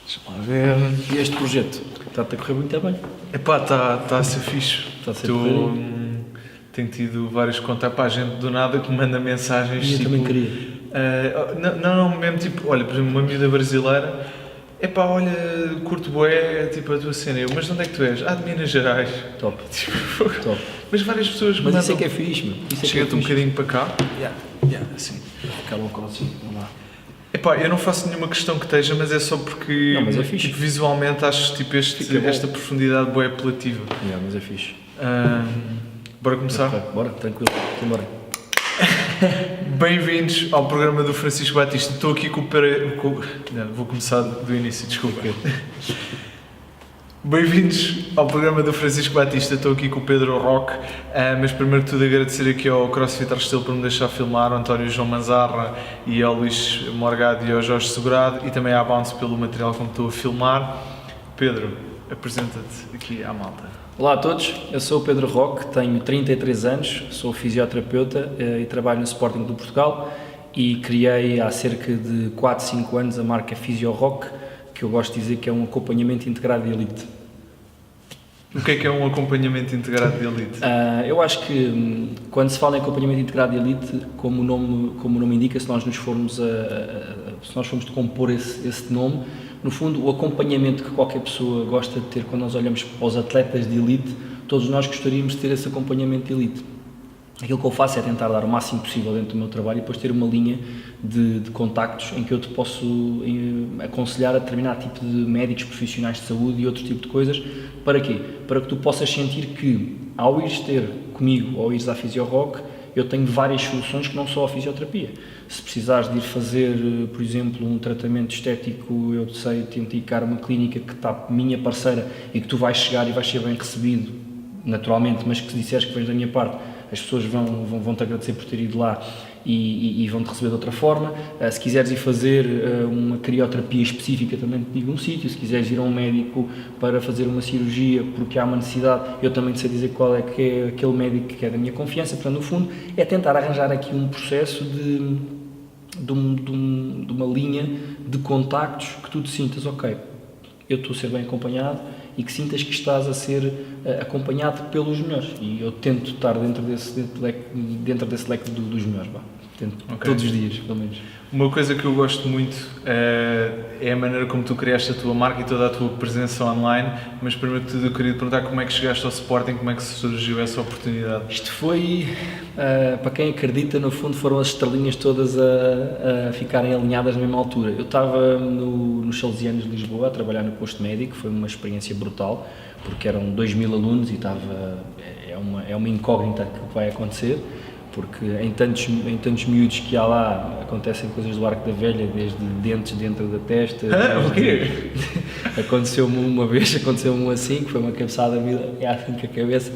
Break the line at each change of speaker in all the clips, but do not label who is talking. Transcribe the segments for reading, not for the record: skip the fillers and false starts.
Deixa-me lá ver.
E este projeto está-te a correr muito bem?
Epá, está a ser fixe.
Está a ser correr.
Tenho tido vários contactos, pá, gente do nada que me manda mensagens.
E eu
tipo,
também queria.
não, mesmo tipo, olha, por exemplo, uma miúda brasileira. Epá, olha, curto bué, tipo, a tua cena. Eu, mas de onde é que tu és? Ah, de Minas Gerais.
Top.
Tipo,
Top.
mas várias pessoas me
Mas isso é
mandam.
que é fixe, meu. Isso é
Chega-te um bocadinho para cá. Assim.
Ficar logo assim, vamos lá.
Epá, eu não faço nenhuma questão que esteja, mas é só porque
Não, mas é fixe.
tipo, visualmente acho tipo,
Fica bom.
esta profundidade bué apelativa.
Mas é fixe.
Bora começar?
Bora, tranquilo. Embora.
Bem-vindos ao programa do Francisco Batista. Estou aqui com o Não, vou começar do início, desculpa. Bem-vindos ao programa do Francisco Batista. Estou aqui com o Pedro Roque, mas primeiro de tudo agradecer aqui ao CrossFit Restelo por me deixar filmar, ao António João Manzarra e ao Luís Morgado e ao Jorge Segurado, e também à Bounce pelo material que me estou a filmar. Pedro, apresenta-te aqui à malta.
Olá a todos, eu sou o Pedro Roque, tenho 33 anos, sou fisioterapeuta e trabalho no Sporting do Portugal e criei há cerca de 4, 5 anos a marca Physio Rock, que eu gosto de dizer que é um acompanhamento integrado de elite.
O que é um acompanhamento integrado de elite?
Eu acho que quando se fala em acompanhamento integrado de elite, como o nome indica, se nós formos de compor esse nome, no fundo o acompanhamento que qualquer pessoa gosta de ter quando nós olhamos para os atletas de elite, todos nós gostaríamos de ter esse acompanhamento de elite. Aquilo que eu faço é tentar dar o máximo possível dentro do meu trabalho e depois ter uma linha de contactos em que eu te posso aconselhar a determinado tipo de médicos profissionais de saúde e outro tipo de coisas. Para quê? Para que tu possas sentir que, ao ires ter comigo ou ires à Physio Rock, eu tenho várias soluções que não só a fisioterapia. Se precisares de ir fazer, por exemplo, um tratamento estético, eu sei, te indicar uma clínica que está minha parceira e que tu vais chegar e vais ser bem recebido, naturalmente, mas que se disseres que vens da minha parte, as pessoas vão-te agradecer por ter ido lá e vão-te receber de outra forma. Se quiseres ir fazer uma crioterapia específica, também te digo um sítio. Se quiseres ir a um médico para fazer uma cirurgia porque há uma necessidade, eu também te sei dizer qual é que é aquele médico que é da minha confiança. Portanto, no fundo, é tentar arranjar aqui um processo de uma linha de contactos que tu te sintas, ok, eu estou a ser bem acompanhado, e que sintas que estás a ser acompanhado pelos melhores, e eu tento estar dentro desse leque dos melhores, tento, okay. Todos os dias, pelo menos.
Uma coisa que eu gosto muito é a maneira como tu criaste a tua marca e toda a tua presença online, mas primeiro de tudo eu queria te perguntar como é que chegaste ao Sporting, como é que surgiu essa oportunidade?
Isto foi, para quem acredita, no fundo foram as estrelinhas todas a ficarem alinhadas na mesma altura. Eu estava nos Salesianos de Lisboa a trabalhar no posto médico, foi uma experiência brutal, porque eram 2.000 alunos e é uma incógnita que vai acontecer, porque em tantos miúdos que há lá acontecem coisas do arco da velha, desde dentes dentro da testa.
O quê?
Aconteceu-me uma vez, assim, que foi uma cabeçada assim com a cabeça,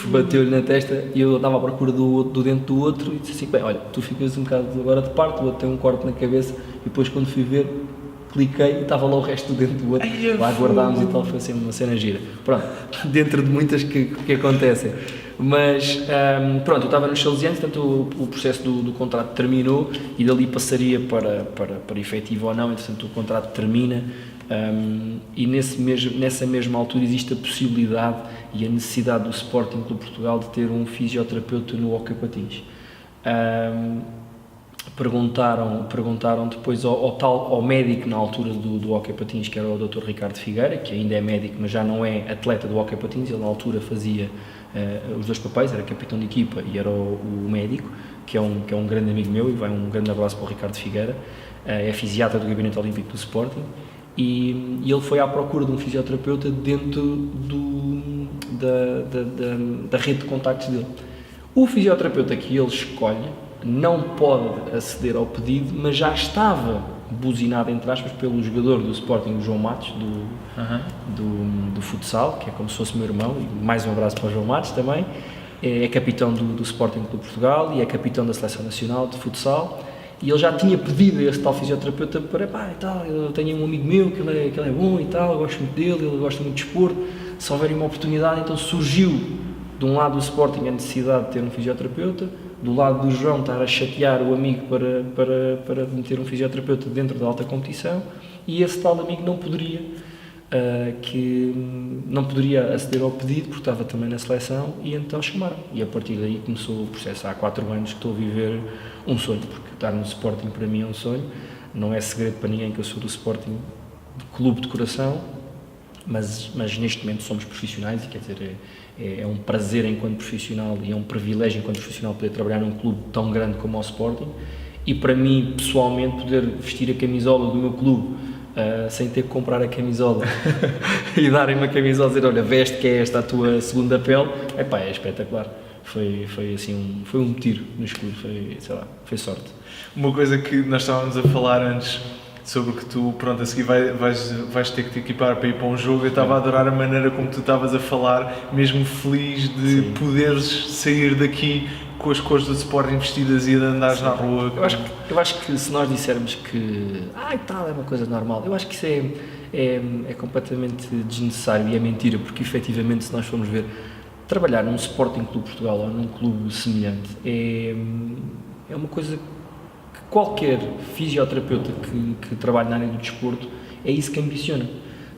bateu-lhe na testa e eu andava à procura do dente do outro e disse assim, bem, olha, tu ficas um bocado agora de parte, o outro tem um corte na cabeça, e depois quando fui ver, cliquei e estava lá o resto do dente do outro, lá guardámos e tal, foi assim uma cena gira. Pronto, dentro de muitas que acontecem. Mas, pronto, eu estava nos Salesianos, portanto o processo do contrato terminou e dali passaria para efetivo ou não, entretanto o contrato termina, e nessa mesma altura existe a possibilidade e a necessidade do Sporting Clube Portugal de ter um fisioterapeuta no hóquei patins. Perguntaram depois ao médico na altura do hóquei patins, que era o Dr. Ricardo Figueira, que ainda é médico, mas já não é atleta do hóquei patins. Ele na altura fazia os dois papéis, era capitão de equipa e era o médico, que é um grande amigo meu, e vai um grande abraço para o Ricardo Figueira, é fisiatra do Gabinete Olímpico do Sporting, e ele foi à procura de um fisioterapeuta dentro da rede de contactos dele. O fisioterapeuta que ele escolhe não pode aceder ao pedido, mas já buzinado, entre aspas, pelo jogador do Sporting, o João Matos, do futsal, que é como se fosse meu irmão, e mais um abraço para o João Matos também, é capitão do Sporting Clube Portugal e é capitão da Seleção Nacional de Futsal, e ele já tinha pedido a esse tal fisioterapeuta para, eu tenho um amigo meu que ele é bom e tal, eu gosto muito dele, ele gosta muito de desporto, se houver uma oportunidade. Então surgiu, de um lado do Sporting, a necessidade de ter um fisioterapeuta, do lado do João estar a chatear o amigo para meter um fisioterapeuta dentro da alta competição, e esse tal amigo não poderia aceder ao pedido porque estava também na seleção, e então chamaram, e a partir daí começou o processo. Há 4 anos que estou a viver um sonho, porque estar no Sporting para mim é um sonho, não é segredo para ninguém que eu sou do Sporting de clube de coração, mas neste momento somos profissionais, e quer dizer, é um prazer enquanto profissional e é um privilégio enquanto profissional poder trabalhar num clube tão grande como o Sporting, e para mim pessoalmente poder vestir a camisola do meu clube sem ter que comprar a camisola e darem uma camisola e dizer, olha, veste que é esta a tua segunda pele, é espetacular. Foi assim, foi um tiro no escuro, foi sorte.
Uma coisa que nós estávamos a falar antes, sobre que tu, pronto, a seguir vais ter que te equipar para ir para um jogo. Eu estava a adorar a maneira como tu estavas a falar, mesmo feliz de poderes sair daqui com as cores do Sporting vestidas e de andares na rua.
Eu acho que se nós dissermos que tal, é uma coisa normal, eu acho que isso é completamente desnecessário e é mentira, porque efetivamente, se nós formos ver, trabalhar num Sporting Clube Portugal ou num clube semelhante é uma coisa que qualquer fisioterapeuta que trabalhe na área do desporto, é isso que ambiciona.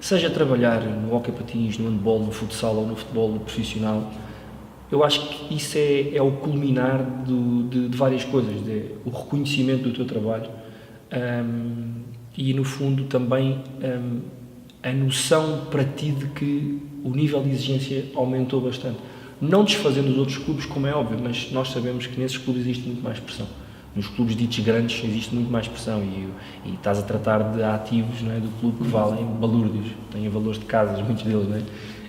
Seja trabalhar no hóquei patins, no handball, no futsal ou no futebol profissional, eu acho que isso é o culminar de várias coisas, o reconhecimento do teu trabalho e, no fundo, também a noção para ti de que o nível de exigência aumentou bastante. Não desfazendo os outros clubes, como é óbvio, mas nós sabemos que nesses clubes existe muito mais pressão. Nos clubes ditos grandes existe muito mais pressão e estás a tratar de ativos, não é, do clube que valem balúrdios, têm valores de casas, muitos deles, não é?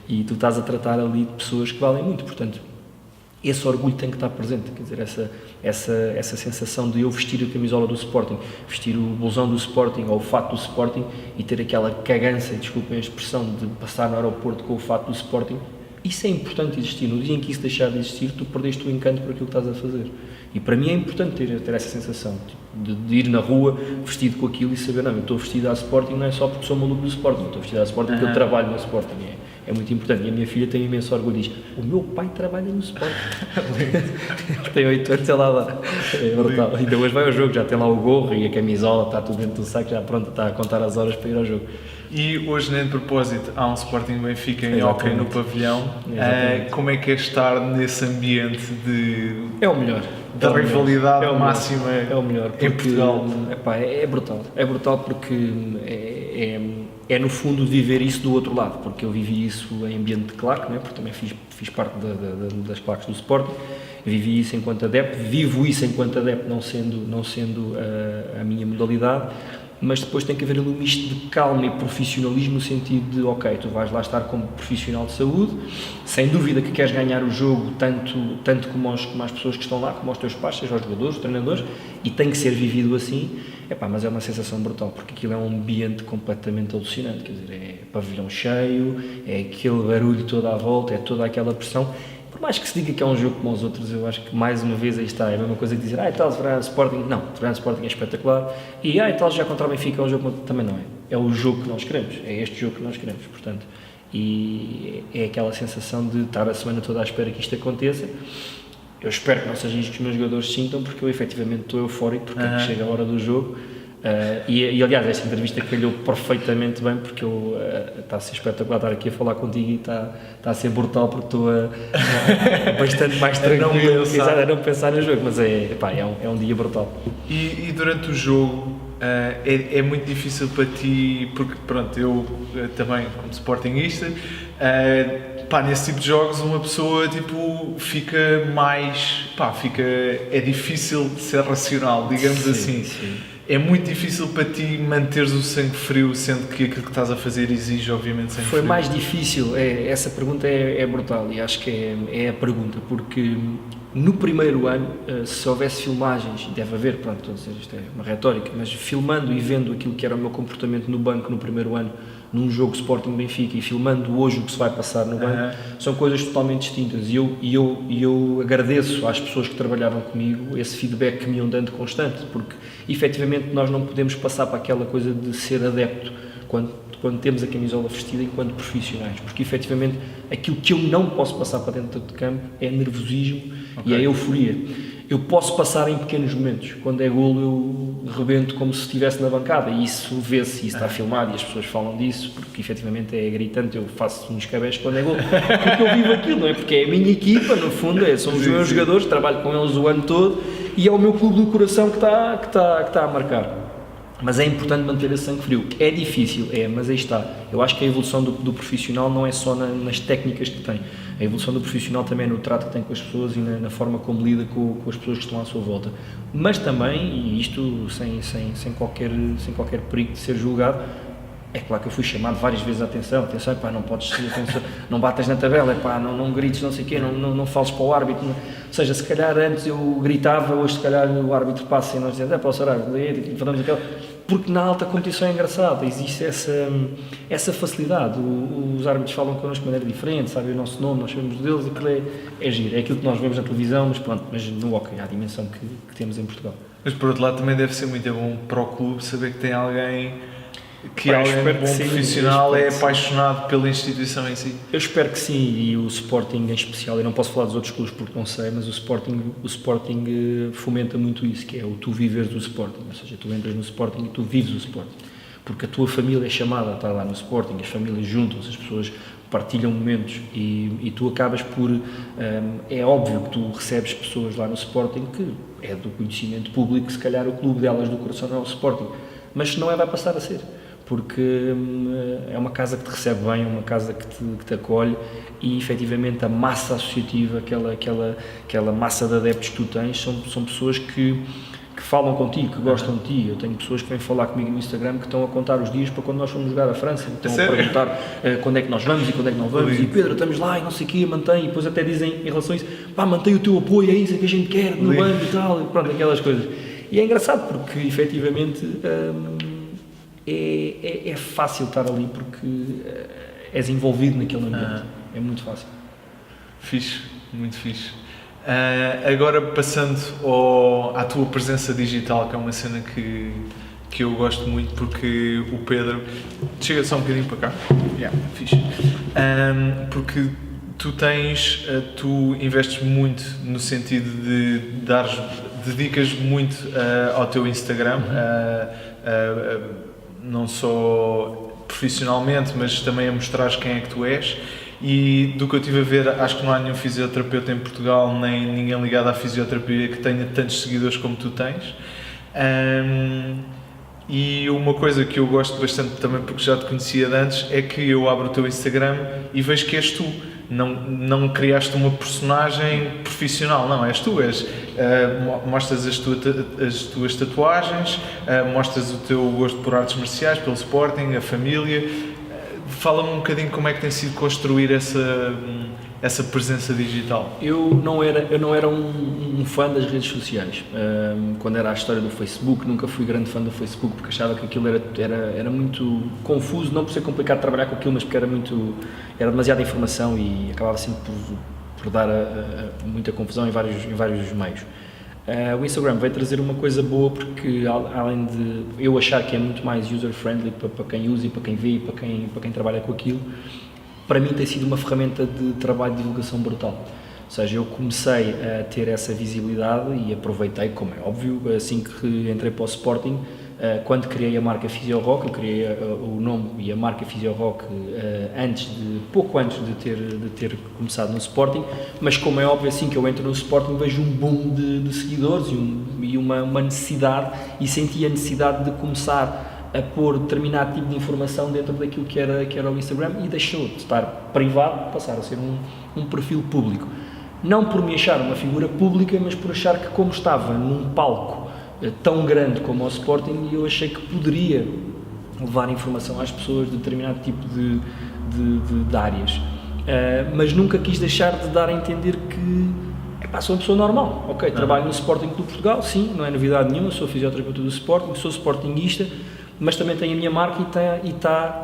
E tu estás a tratar ali de pessoas que valem muito, portanto, esse orgulho tem que estar presente, quer dizer, essa sensação de eu vestir a camisola do Sporting, vestir o blusão do Sporting ou o fato do Sporting e ter aquela cagança, desculpem a expressão, de passar no aeroporto com o fato do Sporting, isso é importante existir. No dia em que isso deixar de existir, tu perdeste o encanto por aquilo que estás a fazer. E para mim é importante ter essa sensação de ir na rua vestido com aquilo e saber, não, eu estou vestido a Sporting não é só porque sou maluco do Sporting, estou vestido a Sporting porque eu trabalho no Sporting, é muito importante. E a minha filha tem imenso orgulho, diz, o meu pai trabalha no Sporting. Tem 8 anos, ela lá. É brutal. Ainda hoje vai ao jogo, já tem lá o gorro e a camisola, está tudo dentro do saco, já pronto, está a contar as horas para ir ao jogo.
E hoje, nem de propósito, há um Sporting Benfica em hóquei no pavilhão. Como é que é estar nesse ambiente
é o melhor.
Da rivalidade máxima
é o melhor, porque,
em Portugal?
É brutal porque é no fundo viver isso do outro lado, porque eu vivi isso em ambiente de claque, né? Porque também fiz parte das claques do Sporting, vivi isso enquanto adepto, vivo isso enquanto adepto, não sendo a minha modalidade, mas depois tem que haver ali um misto de calma e profissionalismo no sentido de, ok, tu vais lá estar como profissional de saúde, sem dúvida que queres ganhar o jogo tanto como as pessoas que estão lá, como os teus pais, seja os jogadores, os treinadores, e tem que ser vivido assim, mas é uma sensação brutal, porque aquilo é um ambiente completamente alucinante, quer dizer, é pavilhão cheio, é aquele barulho toda à volta, é toda aquela pressão. Por mais que se diga que é um jogo como os outros, eu acho que mais uma vez aí está, é a mesma coisa que dizer, tal, se virar Sporting, não, se virar Sporting é espetacular, e tal, já contra o Benfica é um jogo, também não é o jogo que nós queremos, é este jogo que nós queremos, portanto, e é aquela sensação de estar a semana toda à espera que isto aconteça. Eu espero que não seja isto que os meus jogadores sintam, porque eu efetivamente estou eufórico, porque chega a hora do jogo. E aliás, esta entrevista calhou perfeitamente bem, porque está a ser espetacular estar aqui a falar contigo e está a ser brutal, porque estou bastante mais tranquilo a não pensar no jogo, mas é um dia brutal.
E durante o jogo é muito difícil para ti, porque pronto, eu também como sportinguista, nesse tipo de jogos uma pessoa fica mais, é difícil de ser racional, digamos assim. Sim. É muito difícil para ti manteres o sangue frio, sendo que aquilo que estás a fazer exige, obviamente, sangue frio?
Foi mais difícil, essa pergunta é brutal e acho que é a pergunta, porque no primeiro ano, se houvesse filmagens, deve haver, pronto, estou a dizer, isto é uma retórica, mas filmando e vendo aquilo que era o meu comportamento no banco no primeiro ano, num jogo Sporting Benfica, e filmando hoje o que se vai passar no banco, são coisas totalmente distintas, e eu agradeço às pessoas que trabalhavam comigo esse feedback que me iam dando constante, porque efetivamente nós não podemos passar para aquela coisa de ser adepto quando temos a camisola vestida enquanto profissionais, porque efetivamente aquilo que eu não posso passar para dentro de campo é nervosismo e é euforia. Eu posso passar em pequenos momentos. Quando é golo, eu rebento como se estivesse na bancada. E isso vê-se, isso está filmado e as pessoas falam disso, porque efetivamente é gritante. Eu faço uns cabés quando é golo. Porque eu vivo aquilo, não é? Porque é a minha equipa, no fundo, são os meus jogadores, trabalho com eles o ano todo e é o meu clube do coração que está a marcar. Mas é importante manter esse sangue frio. É difícil, mas aí está. Eu acho que a evolução do profissional não é só nas técnicas que tem. A evolução do profissional também é no trato que tem com as pessoas e na forma como lida com as pessoas que estão à sua volta. Mas também, e isto sem qualquer perigo de ser julgado, é claro que eu fui chamado várias vezes a atenção, epá, não podes, atenção, não batas na tabela, epá, não grites, não sei o quê, não fales para o árbitro. Ou seja, se calhar antes eu gritava, hoje se calhar o árbitro passa e nós dizemos, para o Saraiva, falamos aquela... Porque na alta competição é engraçado, existe essa facilidade, os árbitros falam connosco de maneira diferente, sabem o nosso nome, nós sabemos deles, aquilo é giro, é aquilo que nós vemos na televisão, mas no hockey há a dimensão que temos em Portugal.
Mas por outro lado também deve ser muito bom para o clube saber que tem alguém bom profissional, é apaixonado pela instituição em si.
Eu espero que sim, e o Sporting em especial, eu não posso falar dos outros clubes porque não sei, mas o Sporting fomenta muito isso, que é o tu viveres do Sporting, ou seja, tu entras no Sporting e tu vives o Sporting, porque a tua família é chamada a estar lá no Sporting, as famílias juntam-se, as pessoas partilham momentos e tu acabas por, é óbvio que tu recebes pessoas lá no Sporting que é do conhecimento público, se calhar o clube delas do coração não é o Sporting, mas se não vai passar a ser. Porque é uma casa que te recebe bem, é uma casa que te acolhe e efetivamente a massa associativa, aquela massa de adeptos que tu tens, são pessoas que falam contigo, que gostam de ti. Eu tenho pessoas que vêm falar comigo no Instagram que estão a contar os dias para quando nós fomos jogar à França, estão a perguntar quando é que nós vamos e quando é que não vamos, e Pedro, estamos lá e não sei o quê, mantém, e depois até dizem em relação a isso, mantém o teu apoio, é isso que a gente quer, no bando e tal, e pronto, aquelas coisas. E é engraçado porque efetivamente... É fácil estar ali porque és envolvido naquele ambiente, é muito fácil.
Fixe, muito fixe. Agora passando à tua presença digital, que é uma cena que eu gosto muito porque o Pedro... Chega só um bocadinho para cá. Fixe. Porque tu investes muito no sentido de dedicas muito ao teu Instagram, não só profissionalmente, mas também a mostrar quem é que tu és. E do que eu estive a ver, acho que não há nenhum fisioterapeuta em Portugal, nem ninguém ligado à fisioterapia que tenha tantos seguidores como tu tens. E uma coisa que eu gosto bastante também, porque já te conhecia de antes, é que eu abro o teu Instagram e vejo que és tu. Não criaste uma personagem profissional, não, és tu, mostras as tuas tatuagens, mostras o teu gosto por artes marciais, pelo Sporting, a família. Fala-me um bocadinho como é que tem sido construir essa presença digital.
Eu não era um fã das redes sociais. Quando era a história do Facebook, nunca fui grande fã do Facebook porque achava que aquilo era muito confuso, não por ser complicado trabalhar com aquilo, mas porque era demasiada informação e acabava sempre por dar muita confusão em vários meios. O Instagram veio trazer uma coisa boa porque, além de eu achar que é muito mais user-friendly para quem usa e para quem vê e para quem trabalha com aquilo, para mim tem sido uma ferramenta de trabalho de divulgação brutal. Ou seja, eu comecei a ter essa visibilidade e aproveitei, como é óbvio, assim que entrei para o Sporting, quando criei a marca Fisiorock, eu criei o nome e a marca Fisiorock pouco antes de ter começado no Sporting, mas como é óbvio, assim que eu entro no Sporting vejo um boom de seguidores e uma necessidade, e senti a necessidade de começar a pôr determinado tipo de informação dentro daquilo que era o Instagram e deixou de estar privado, passar a ser um perfil público. Não por me achar uma figura pública, mas por achar que como estava num palco tão grande como o Sporting, eu achei que poderia levar informação às pessoas de determinado tipo de áreas. Mas nunca quis deixar de dar a entender que sou uma pessoa normal, ok, trabalho no Sporting Clube Portugal, sim, não é novidade nenhuma, sou fisioterapeuta do Sporting, sou sportinguista, mas também tenho a minha marca e está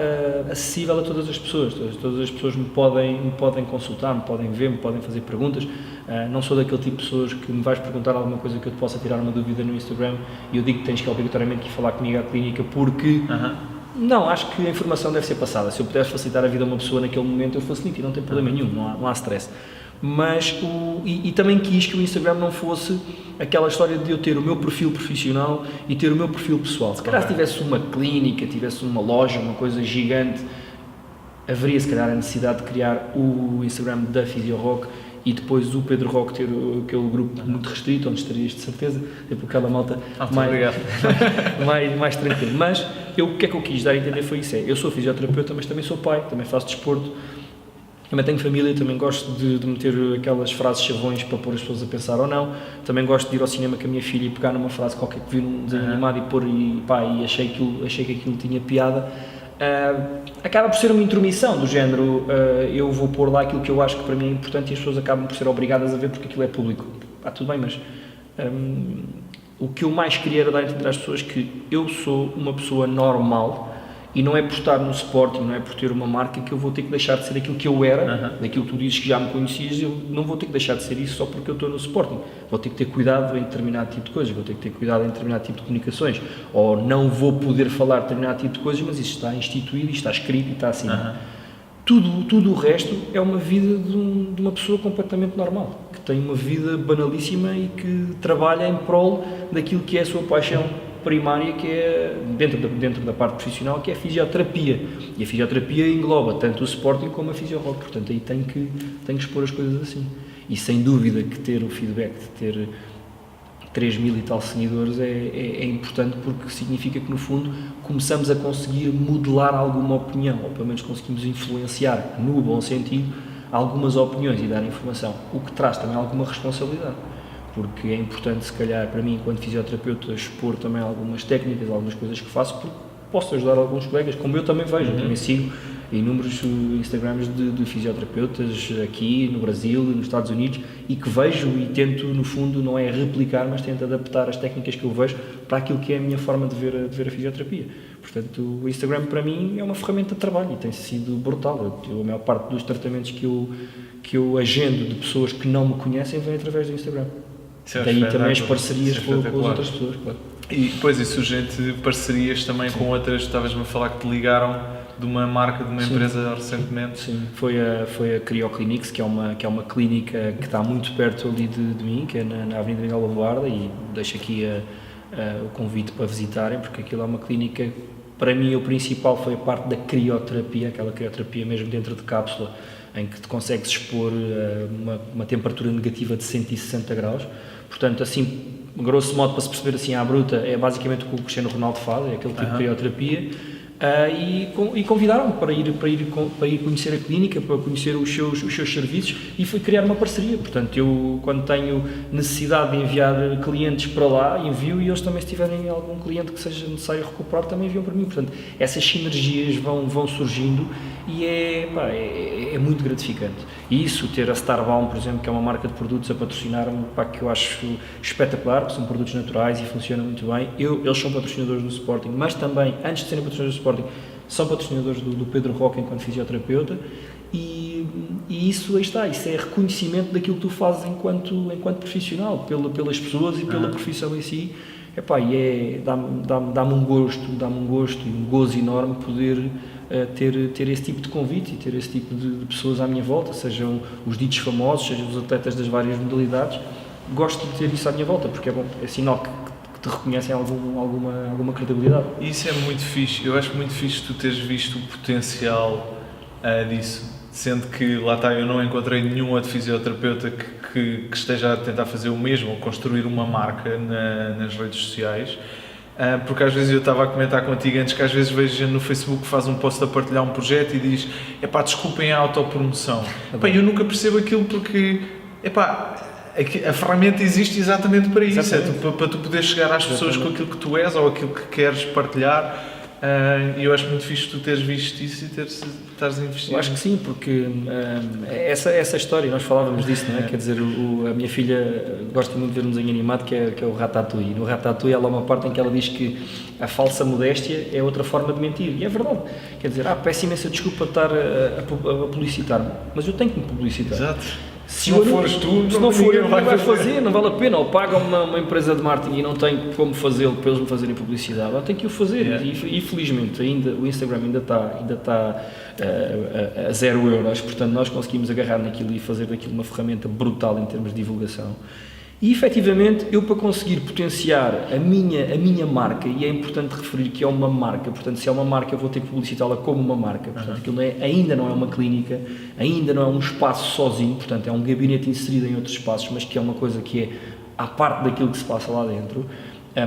acessível a todas as pessoas. Todas as pessoas me podem consultar, me podem ver, me podem fazer perguntas. Não sou daquele tipo de pessoas que me vais perguntar alguma coisa que eu te possa tirar uma dúvida no Instagram e eu digo que tens que obrigatoriamente ir falar comigo à clínica porque... Não, acho que a informação deve ser passada. Se eu pudesse facilitar a vida a uma pessoa naquele momento, eu facilito e não tem problema nenhum, não há stress. mas e também quis que o Instagram não fosse aquela história de eu ter o meu perfil profissional e ter o meu perfil pessoal. Se calhar se tivesse uma clínica, tivesse uma loja, uma coisa gigante, haveria se calhar a necessidade de criar o Instagram da Fisiorock e depois o Pedro Roque ter aquele grupo muito restrito, onde estarias de certeza, tipo aquela malta mais tranquila. Mas o que é que eu quis dar a entender foi isso, eu sou fisioterapeuta, mas também sou pai, também faço desporto, também tenho família, também gosto de meter aquelas frases chavões para pôr as pessoas a pensar ou não, também gosto de ir ao cinema com a minha filha e pegar numa frase qualquer que vi num desenho animado e pôr e achei que aquilo tinha piada. Acaba por ser uma intromissão do género, eu vou pôr lá aquilo que eu acho que para mim é importante e as pessoas acabam por ser obrigadas a ver porque aquilo é público. Tudo bem, mas o que eu mais queria era dar a entender às pessoas que eu sou uma pessoa normal e não é por estar no Sporting, não é por ter uma marca que eu vou ter que deixar de ser aquilo que eu era, daquilo que tu dizes que já me conhecias, eu não vou ter que deixar de ser isso só porque eu estou no Sporting. Vou ter que ter cuidado em determinado tipo de coisas, vou ter que ter cuidado em determinado tipo de comunicações, ou não vou poder falar determinado tipo de coisas, mas isso está instituído, está escrito e está assim. Tudo o resto é uma vida de uma pessoa completamente normal, que tem uma vida banalíssima e que trabalha em prol daquilo que é a sua paixão primária, que é dentro da parte profissional, que é a fisioterapia, e a fisioterapia engloba tanto o Sporting como a Fisiorock, portanto aí tenho que expor as coisas assim, e sem dúvida que ter o feedback de ter 3.000 e tal seguidores é importante, porque significa que no fundo começamos a conseguir modelar alguma opinião, ou pelo menos conseguimos influenciar, no bom sentido, algumas opiniões e dar informação, o que traz também alguma responsabilidade. Porque é importante, se calhar, para mim, enquanto fisioterapeuta, expor também algumas técnicas, algumas coisas que faço, porque posso ajudar alguns colegas, como eu também vejo, eu também sigo inúmeros Instagrams de fisioterapeutas aqui no Brasil, nos Estados Unidos, e que vejo e tento, no fundo, não é replicar, mas tento adaptar as técnicas que eu vejo para aquilo que é a minha forma de ver a fisioterapia. Portanto, o Instagram, para mim, é uma ferramenta de trabalho e tem sido brutal. A maior parte dos tratamentos que eu agendo de pessoas que não me conhecem vem através do Instagram. Daí também as parcerias com as outras pessoas, claro.
E depois e surgem-te parcerias também com outras, estavas-me a falar que te ligaram de uma marca, de uma empresa recentemente. Sim,
foi a Crioclinics, que é uma clínica que está muito perto ali de mim, que é na Avenida Miguel Lavarda, e deixo aqui o convite para visitarem, porque aquilo é uma clínica, para mim o principal foi a parte da crioterapia, aquela crioterapia mesmo dentro de cápsula, em que te consegues expor uma temperatura negativa de 160 graus. Portanto, assim, grosso modo, para se perceber assim à bruta, é basicamente o que o Cristiano Ronaldo faz, é aquele tipo de crioterapia. E convidaram-me para ir conhecer a clínica, para conhecer os seus serviços, e foi criar uma parceria. Portanto, eu, quando tenho necessidade de enviar clientes para lá, envio, e eles também, se tiverem algum cliente que seja necessário recuperar, também enviam para mim. Portanto, essas sinergias vão surgindo e é muito gratificante. E isso, ter a Starbaum, por exemplo, que é uma marca de produtos a patrocinar-me, que eu acho espetacular, que são produtos naturais e funcionam muito bem. Eles são patrocinadores do Sporting, mas também, antes de serem patrocinadores do Sporting, são patrocinadores do Pedro Roque enquanto fisioterapeuta, e isso aí está, isso é reconhecimento daquilo que tu fazes enquanto profissional, pelas pessoas e pela profissão em si. E dá-me um gosto e um gozo enorme poder ter esse tipo de convite e ter esse tipo de pessoas à minha volta, sejam os ditos famosos, sejam os atletas das várias modalidades. Gosto de ter isso à minha volta, porque é bom, é sinal que te reconhecem alguma credibilidade.
E isso é muito fixe, eu acho muito fixe tu teres visto o potencial disso, sendo que, lá está, eu não encontrei nenhum outro fisioterapeuta que esteja a tentar fazer o mesmo, ou construir uma marca nas redes sociais, porque às vezes eu estava a comentar contigo antes que às vezes vejo gente no Facebook que faz um post a partilhar um projeto e diz, desculpem a autopromoção. Eu nunca percebo aquilo porque, a ferramenta existe exatamente para isso, para tu poderes chegar às pessoas com aquilo que tu és ou aquilo que queres partilhar, e eu acho muito fixe tu teres visto isso e estares a investir.
Eu acho que sim, porque essa história, nós falávamos disso, não é? Quer dizer, a minha filha gosta muito de ver um desenho animado que é o Ratatouille. No Ratatouille ela há uma parte em que ela diz que a falsa modéstia é outra forma de mentir, e é verdade. Quer dizer, peço imensa desculpa estar a publicitar-me, mas eu tenho que me publicitar.
Exato. Se não fores tu,
se não for eu,
ninguém
vai fazer, não vale a pena. Ou paga uma empresa de marketing e não tem como fazê-lo para eles me fazerem publicidade, ou tem que o fazer. E felizmente ainda, o Instagram ainda está a 0 euros, portanto nós conseguimos agarrar naquilo e fazer daquilo uma ferramenta brutal em termos de divulgação. E efetivamente eu, para conseguir potenciar a minha marca, e é importante referir que é uma marca, portanto se é uma marca eu vou ter que publicitá-la como uma marca, portanto aquilo ainda não é uma clínica, ainda não é um espaço sozinho, portanto é um gabinete inserido em outros espaços, mas que é uma coisa que é à parte daquilo que se passa lá dentro,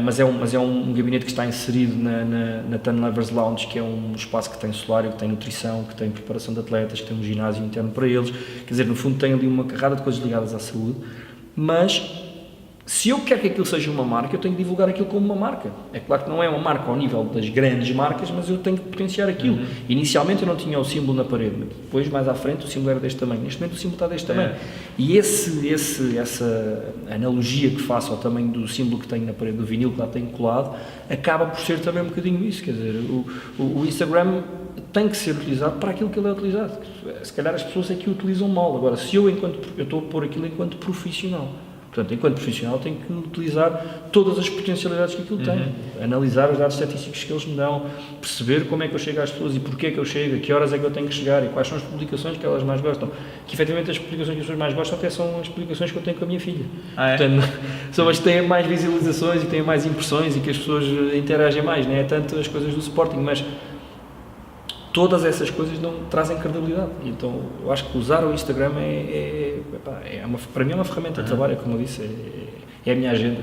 mas é um gabinete que está inserido na Tan Lovers Lounge, que é um espaço que tem solário, que tem nutrição, que tem preparação de atletas, que tem um ginásio interno para eles, quer dizer, no fundo tem ali uma carrada de coisas ligadas à saúde, mas se eu quero que aquilo seja uma marca, eu tenho que divulgar aquilo como uma marca. É claro que não é uma marca ao nível das grandes marcas, mas eu tenho que potenciar aquilo. Inicialmente eu não tinha o símbolo na parede, depois mais à frente o símbolo era deste tamanho. Neste momento o símbolo está deste tamanho. E essa analogia que faço ao tamanho do símbolo que tenho na parede, do vinil que lá tenho colado, acaba por ser também um bocadinho isso. Quer dizer, o Instagram tem que ser utilizado para aquilo que ele é utilizado. Se calhar as pessoas é que o utilizam mal. Agora, se eu estou a pôr aquilo enquanto profissional, portanto, enquanto profissional, tenho que utilizar todas as potencialidades que aquilo tem, analisar os dados estatísticos que eles me dão, perceber como é que eu chego às pessoas e porquê é que eu chego, a que horas é que eu tenho que chegar e quais são as publicações que elas mais gostam. Que, efetivamente, as publicações que as pessoas mais gostam até são as publicações que eu tenho com a minha filha. Portanto, são as que têm mais visualizações e que têm mais impressões e que as pessoas interagem mais, não é tanto as coisas do Sporting, mas todas essas coisas não trazem credibilidade. Então, eu acho que usar o Instagram para mim é uma ferramenta de trabalho, como eu disse, é a minha agenda.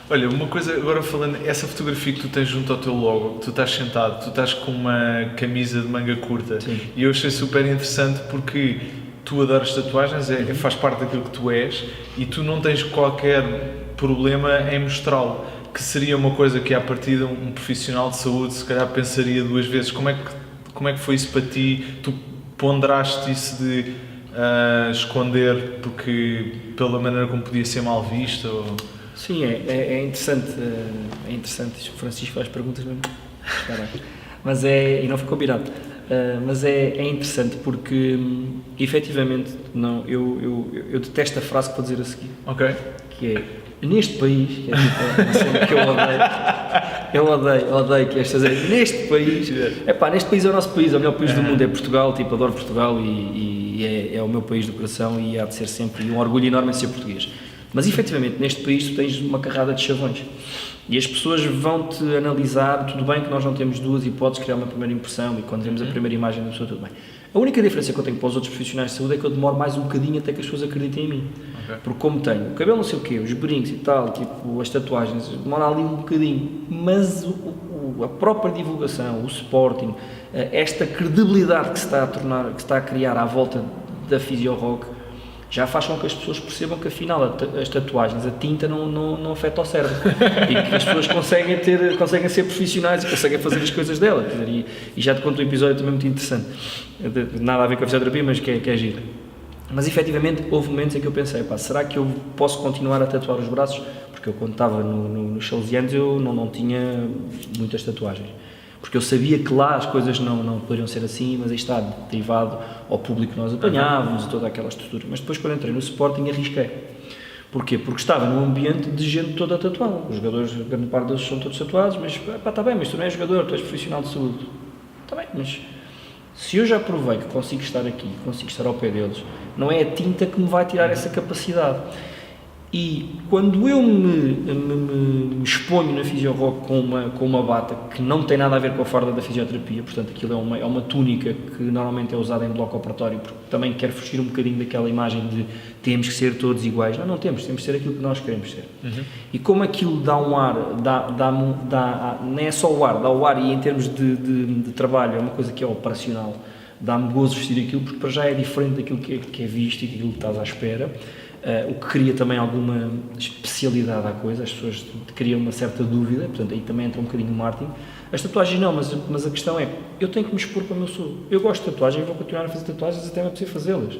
Olha, uma coisa, agora falando, essa fotografia que tu tens junto ao teu logo, tu estás sentado, tu estás com uma camisa de manga curta.
Sim.
E eu achei super interessante porque tu adoras tatuagens, faz parte daquilo que tu és e tu não tens qualquer problema em mostrá-lo, que seria uma coisa que, à partida, um profissional de saúde se calhar pensaria duas vezes. Como é que foi isso para ti? Tu ponderaste isso de esconder pela maneira como podia ser mal visto? Ou...
Sim, é interessante. É interessante. O Francisco faz perguntas mesmo. Mas e não ficou combinado. Mas é interessante porque, efetivamente, não, eu detesto a frase que vou dizer a seguir.
Ok.
Que é, neste país, que é uma cena que eu odeio que estas dizer, neste país, neste país é o nosso país, é o melhor país do mundo, é Portugal, tipo, adoro Portugal e é o meu país do coração e há de ser sempre um orgulho enorme em ser português. Mas, efetivamente, neste país tu tens uma carrada de chavões e as pessoas vão-te analisar, tudo bem que nós não temos duas hipóteses de criar uma primeira impressão e quando vemos a primeira imagem da pessoa, tudo bem. A única diferença que eu tenho para os outros profissionais de saúde é que eu demoro mais um bocadinho até que as pessoas acreditem em mim. Okay. Porque como tenho o cabelo não sei o quê, os brincos e tal, tipo, as tatuagens, demora ali um bocadinho, mas a própria divulgação, o Sporting, esta credibilidade que se está a criar à volta da Fisiorock, já faz com que as pessoas percebam que afinal as tatuagens, a tinta não afeta o cérebro e que as pessoas conseguem ser profissionais e conseguem fazer as coisas dela. E já te conto um episódio também muito interessante, nada a ver com a fisioterapia, mas que é giro. Mas efetivamente houve momentos em que eu pensei, será que eu posso continuar a tatuar os braços? Porque eu quando estava nos salesianos eu não tinha muitas tatuagens. Porque eu sabia que lá as coisas não poderiam ser assim, mas aí está, derivado ao público que nós apanhávamos e toda aquela estrutura. Mas depois, quando entrei no Sporting, arrisquei. Porquê? Porque estava num ambiente de gente toda tatuada. Os jogadores, grande parte deles são todos tatuados, mas está bem, mas tu não és jogador, tu és profissional de saúde. Está bem, mas se eu já provei que consigo estar aqui, consigo estar ao pé deles, não é a tinta que me vai tirar essa capacidade. E quando eu me exponho na Fisiorock com uma bata que não tem nada a ver com a farda da fisioterapia, portanto aquilo é uma túnica que normalmente é usada em bloco operatório, porque também quero fugir um bocadinho daquela imagem de temos que ser todos iguais. Não temos que ser aquilo que nós queremos ser. E como aquilo dá um ar, não é só o ar, dá o ar e em termos de trabalho é uma coisa que é operacional, dá-me gozo vestir aquilo porque para já é diferente daquilo que é visto e daquilo que estás à espera. O que cria também alguma especialidade à coisa, as pessoas criam uma certa dúvida, portanto aí também entra um bocadinho o marketing. As tatuagens não, mas a questão é, eu tenho que me expor como eu sou. Eu gosto de tatuagem e vou continuar a fazer tatuagens até me apetecer fazê-las.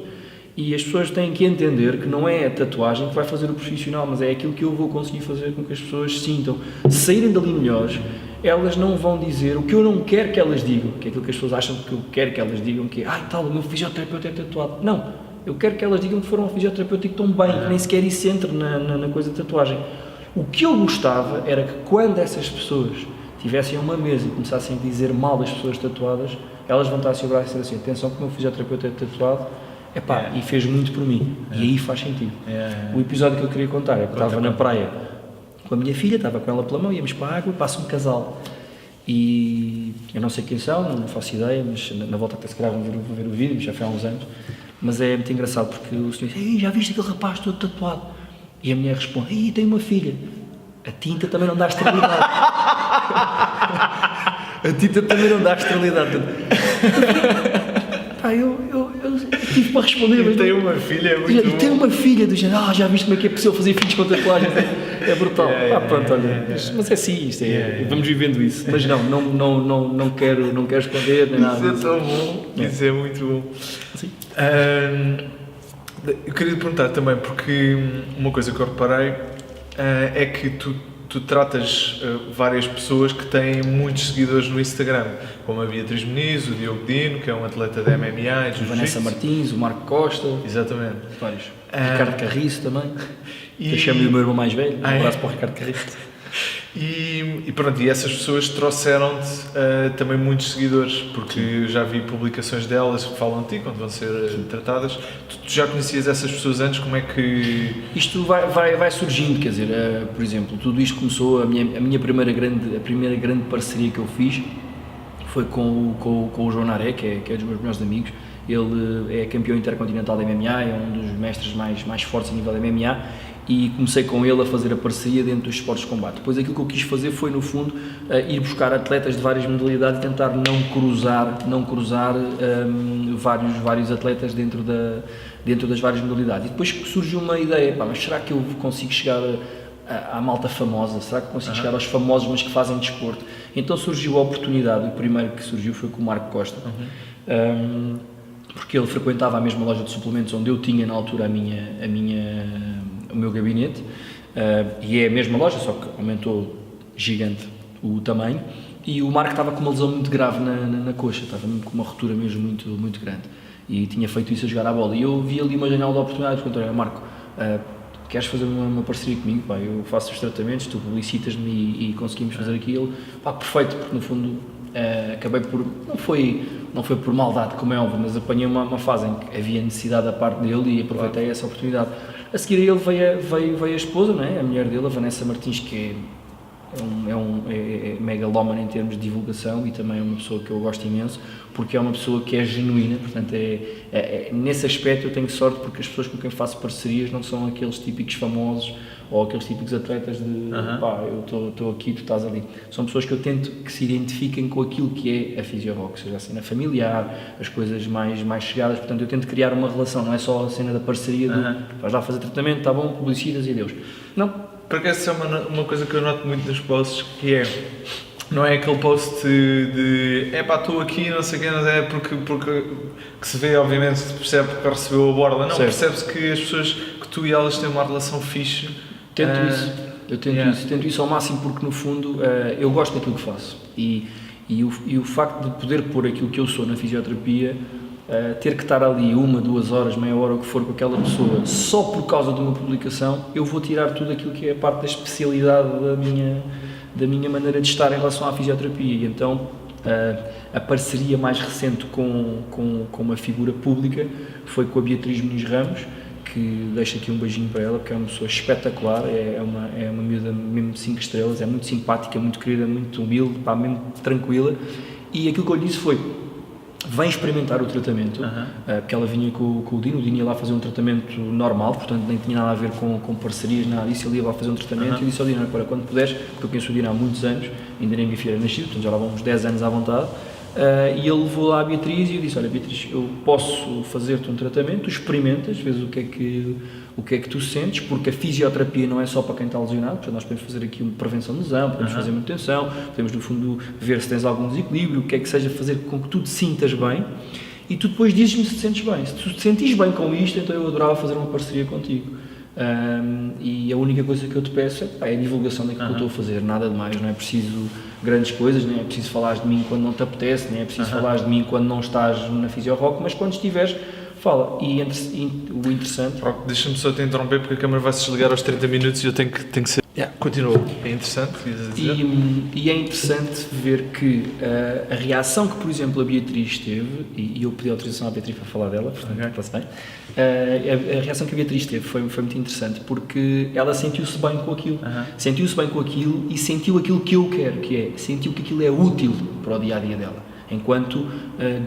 E as pessoas têm que entender que não é a tatuagem que vai fazer o profissional, mas é aquilo que eu vou conseguir fazer com que as pessoas sintam. Se saírem dali melhores, elas não vão dizer o que eu não quero que elas digam, que é aquilo que as pessoas acham que eu quero que elas digam, que é, tal, o meu fisioterapeuta é tatuado. Não. Eu quero que elas digam que foram ao fisioterapeuta e que estão bem, que nem sequer isso entra na coisa da tatuagem. O que eu gostava era que quando essas pessoas tivessem uma mesa e começassem a dizer mal das pessoas tatuadas, elas levantassem o braço e dizer assim, atenção que o meu fisioterapeuta é tatuado, e fez muito por mim. E aí faz sentido. O episódio que eu queria contar é que estava na praia com a minha filha, estava com ela pela mão, íamos para a água e passa um casal. E eu não sei quem são, não faço ideia, mas na volta até se calhar vão ver o vídeo, já foi há uns anos. Mas é muito engraçado porque o senhor diz, já viste aquele rapaz todo tatuado? E a mulher responde, tem uma filha. A tinta também não dá esterilidade. A tinta também não dá esterilidade. Eu tive para responder.
Mas tem uma filha, é muito bom.
Tem uma filha do género, já viste como é que é possível fazer filhos com tatuagens? É brutal. Pronto, olha. Mas é assim, vamos vivendo isso. Mas não quero esconder nem nada.
Isso é tão bom, isso é muito bom.
Sim.
Eu queria te perguntar também, porque uma coisa que eu reparei é que tu tratas várias pessoas que têm muitos seguidores no Instagram, como a Beatriz Muniz, o Diogo Dino, que é um atleta de MMA e de
Vanessa Martins, o Marco Costa.
Exatamente.
Vários. Ricardo Carriço também, que eu chamo-lhe o meu irmão mais velho. Um abraço para o Ricardo Carriço.
E pronto, e essas pessoas trouxeram-te também muitos seguidores, porque eu já vi publicações delas que falam de ti quando vão ser tratadas. Tu já conhecias essas pessoas antes? Como é que...
Isto vai surgindo, quer dizer, por exemplo, tudo isto começou, a minha primeira grande parceria que eu fiz foi com o João Naré, que é dos meus melhores amigos. Ele é campeão intercontinental de MMA, é um dos mestres mais fortes a nível de MMA, e comecei com ele a fazer a parceria dentro dos esportes de combate. Depois aquilo que eu quis fazer foi, no fundo, ir buscar atletas de várias modalidades e tentar não cruzar vários atletas dentro das várias modalidades. E depois surgiu uma ideia, mas será que eu consigo chegar à malta famosa? Será que consigo chegar aos famosos, mas que fazem desporto? Então surgiu a oportunidade, o primeiro que surgiu foi com o Marco Costa. Porque ele frequentava a mesma loja de suplementos onde eu tinha na altura o meu gabinete, e é a mesma loja, só que aumentou gigante o tamanho, e o Marco estava com uma lesão muito grave na coxa, estava com uma ruptura mesmo muito, muito grande, e tinha feito isso a jogar à bola, e eu vi ali uma janela de oportunidade, perguntei, Marco, queres fazer uma parceria comigo? Eu faço os tratamentos, tu publicitas-me e conseguimos fazer aquilo, perfeito, porque no fundo acabei por, não foi por maldade, como é óbvio, mas apanhei uma fase em que havia necessidade da parte dele e aproveitei essa oportunidade. A seguir a ele veio a esposa, não é? A mulher dele, a Vanessa Martins, que é megalómana em termos de divulgação, e também é uma pessoa que eu gosto imenso, porque é uma pessoa que é genuína, portanto nesse aspecto eu tenho sorte, porque as pessoas com quem faço parcerias não são aqueles típicos famosos ou aqueles típicos atletas de eu estou aqui, tu estás ali. São pessoas que eu tento que se identifiquem com aquilo que é a Fisiorock, seja a cena familiar, as coisas mais chegadas, portanto eu tento criar uma relação, não é só a cena da parceria de vais lá fazer tratamento, está bom, publicitas e adeus. Não.
Porque essa é uma coisa que eu noto muito nos posts, que é, não é aquele post de estou aqui, não sei o quê, não é porque que se vê, obviamente, se percebe porque recebeu a borda, não, percebe-se que as pessoas, que tu e elas têm uma relação fixe.
Eu tento isso ao máximo, porque no fundo eu gosto daquilo que faço, e o facto de poder pôr aquilo que eu sou na fisioterapia, ter que estar ali 1, 2 horas, meia hora, o que for, com aquela pessoa, só por causa de uma publicação, eu vou tirar tudo aquilo que é a parte da especialidade da minha maneira de estar em relação à fisioterapia. E então a parceria mais recente com uma figura pública foi com a Beatriz Muniz Ramos, que deixo aqui um beijinho para ela, porque é uma pessoa espetacular, é uma miúda mesmo 5 estrelas, é muito simpática, muito querida, muito humilde, mesmo tranquila, e aquilo que eu lhe disse foi: vem experimentar o tratamento, porque ela vinha com o Dino ia lá fazer um tratamento normal, portanto nem tinha nada a ver com parcerias, nada disso, ele ia lá fazer um tratamento, e eu disse ao Dino, para quando puderes, porque eu conheço o Dino há muitos anos, ainda nem a minha filha era nascida, portanto já lá vão uns 10 anos à vontade, e ele levou lá a Beatriz e eu disse, olha Beatriz, eu posso fazer-te um tratamento, tu experimentas, vês o que é que tu sentes, porque a fisioterapia não é só para quem está lesionado, portanto nós podemos fazer aqui uma prevenção de lesão, podemos fazer manutenção, podemos no fundo ver se tens algum desequilíbrio, o que é que seja fazer com que tu te sintas bem, e tu depois dizes-me se te sentes bem. Se tu te sentires bem com isto, então eu adorava fazer uma parceria contigo. E a única coisa que eu te peço é a divulgação daquilo que eu estou a fazer, nada de mais, não é preciso grandes coisas, nem é preciso falares de mim quando não te apetece, nem é preciso falares de mim quando não estás na Fisiorock, mas quando estiveres, Fala, e o interessante...
Deixa-me só te interromper porque a câmera vai se desligar aos 30 minutos e eu tenho que ser... Continua. É interessante,
e é interessante ver que a reação que, por exemplo, a Beatriz teve, e eu pedi autorização à Beatriz para falar dela, portanto, está-se bem, a reação que a Beatriz teve foi muito interessante, porque ela sentiu-se bem com aquilo, sentiu-se bem com aquilo e sentiu aquilo que eu quero, que é, sentiu que aquilo é útil para o dia-a-dia dela, enquanto